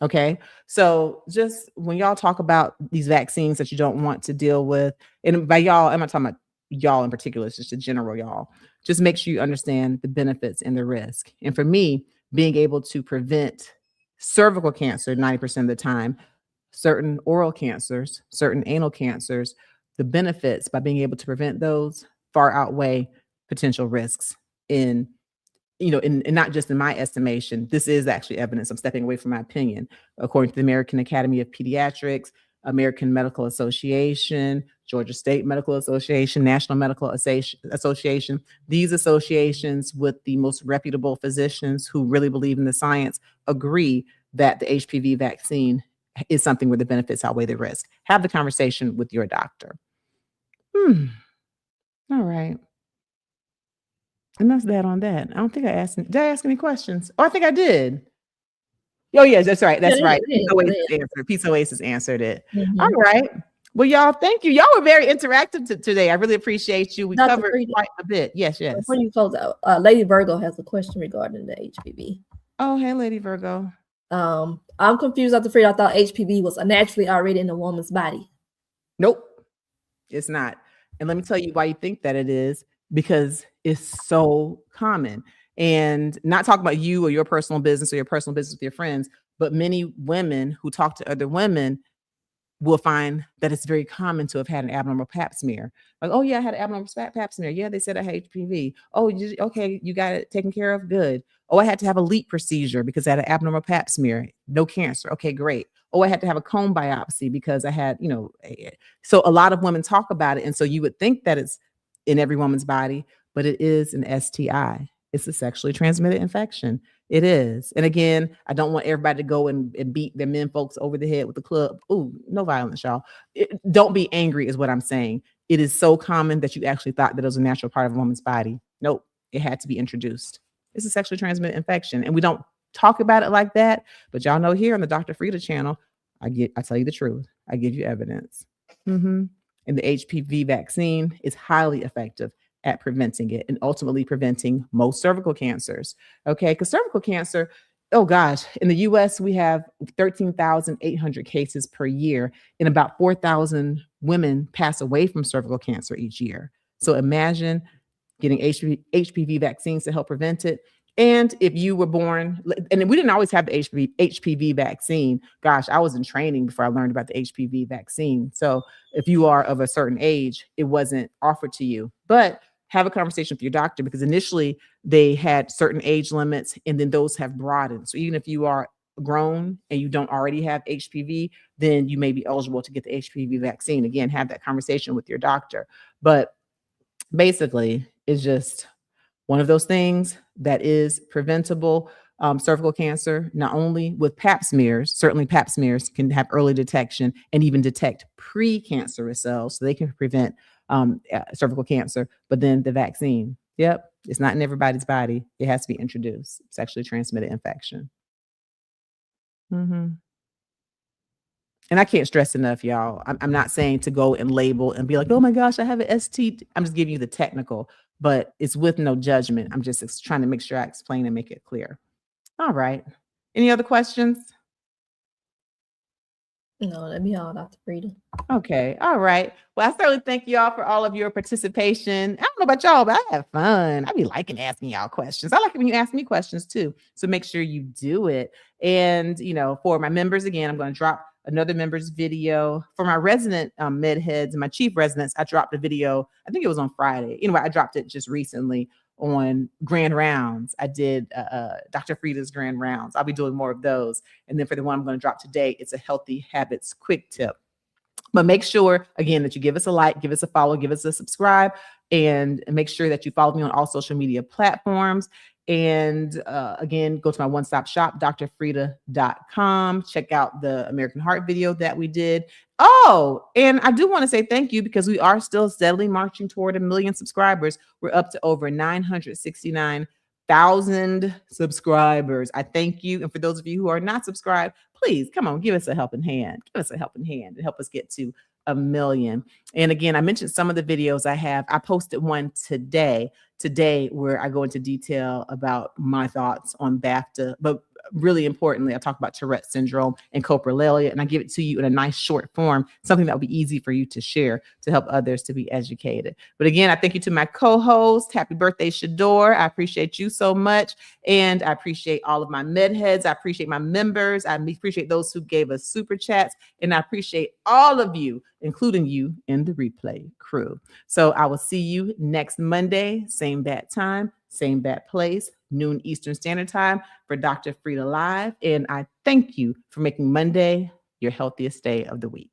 Okay. So just when y'all talk about these vaccines that you don't want to deal with, and by y'all, I'm not talking about y'all in particular, it's just a general y'all, just make sure you understand the benefits and the risk. And for me, being able to prevent cervical cancer 90% of the time, certain oral cancers, certain anal cancers, the benefits by being able to prevent those far outweigh potential risks in not just in my estimation. This is actually evidence. I'm stepping away from my opinion. According to the American Academy of Pediatrics, American Medical Association, Georgia State Medical Association, National Medical Association, these associations with the most reputable physicians who really believe in the science agree that the HPV vaccine is something where the benefits outweigh the risk. Have the conversation with your doctor. All right. And that's that on that. I don't think I asked. Did I ask any questions? Oh, I think I did. Oh, yes, that's right. That's right. Pizza Oasis answered it. Mm-hmm. All right. Well, y'all, thank you. Y'all were very interactive today. I really appreciate you. We covered quite a bit. Yes. Before you close out, Lady Virgo has a question regarding the HPV. Oh, hey, Lady Virgo. I'm confused, Dr. Frita. I thought HPV was naturally already in a woman's body. Nope, it's not. And let me tell you why you think that it is. Because it's so common. And not talking about you or your personal business or your personal business with your friends, but many women who talk to other women will find that it's very common to have had an abnormal pap smear. Like, oh yeah, I had an abnormal pap smear. Yeah, they said I had HPV. Oh, okay, you got it taken care of? Good. Oh, I had to have a LEEP procedure because I had an abnormal pap smear. No cancer. Okay, great. Oh, I had to have a cone biopsy because I had, so a lot of women talk about it. And so you would think that it's in every woman's body, but it is an STI. It's a sexually transmitted infection. It is. And again, I don't want everybody to go and beat their men folks over the head with the club. Ooh, no violence, y'all. Don't be angry is what I'm saying. It is so common that you actually thought that it was a natural part of a woman's body. Nope. It had to be introduced. It's a sexually transmitted infection. And we don't talk about it like that. But y'all know here on the Dr. Frita channel, I tell you the truth. I give you evidence. Mm-hmm. And the HPV vaccine is highly effective at preventing it and ultimately preventing most cervical cancers. Okay, because cervical cancer, oh gosh, in the US, we have 13,800 cases per year, and about 4,000 women pass away from cervical cancer each year. So imagine getting HPV vaccines to help prevent it. And if you were born, and we didn't always have the HPV vaccine. Gosh, I was in training before I learned about the HPV vaccine. So if you are of a certain age, it wasn't offered to you. But have a conversation with your doctor, because initially they had certain age limits and then those have broadened. So even if you are grown and you don't already have HPV, then you may be eligible to get the HPV vaccine. Again, have that conversation with your doctor. But basically, it's just one of those things that is preventable. Cervical cancer, not only with pap smears, certainly pap smears can have early detection and even detect precancerous cells, so they can prevent cervical cancer. But then the vaccine, yep, it's not in everybody's body. It has to be introduced. Sexually transmitted infection. Mm-hmm. And I can't stress enough, y'all. I'm not saying to go and label and be like, oh my gosh, I have an ST. I'm just giving you the technical. but it's with no judgment. I'm just trying to make sure I explain and make it clear. All right. Any other questions? No, that'd be all, Dr. Frita. Okay. All right. Well, I certainly thank y'all for all of your participation. I don't know about y'all, but I have fun. I be liking asking y'all questions. I like it when you ask me questions too. So make sure you do it. And, for my members, again, I'm going to drop another members video. For my resident med heads and my chief residents, I dropped a video. I think it was on Friday. Anyway, I dropped it just recently on grand rounds. I did Dr. Frita's grand rounds. I'll be doing more of those. And then for the one I'm going to drop today, it's a healthy habits quick tip. But make sure, again, that you give us a like, give us a follow, give us a subscribe, and make sure that you follow me on all social media platforms. And again, go to my one-stop shop, drfrita.com. Check out the American Heart video that we did. Oh, and I do want to say thank you because we are still steadily marching toward 1 million subscribers. We're up to over 969,000 subscribers. I thank you. And for those of you who are not subscribed, please come on, give us a helping hand. Give us a helping hand and help us get to 1 million. And again, I mentioned some of the videos I have. I posted one today where I go into detail about my thoughts on BAFTA, but really importantly, I talk about Tourette syndrome and coprolalia, and I give it to you in a nice short form, something that will be easy for you to share to help others to be educated. But again, I thank you to my co-host. Happy birthday, Shador. I appreciate you so much. And I appreciate all of my med heads. I appreciate my members. I appreciate those who gave us super chats. And I appreciate all of you, including you in the replay crew. So I will see you next Monday, same bat time, same bat place, noon Eastern Standard Time for Dr. Frita Live. And I thank you for making Monday your healthiest day of the week.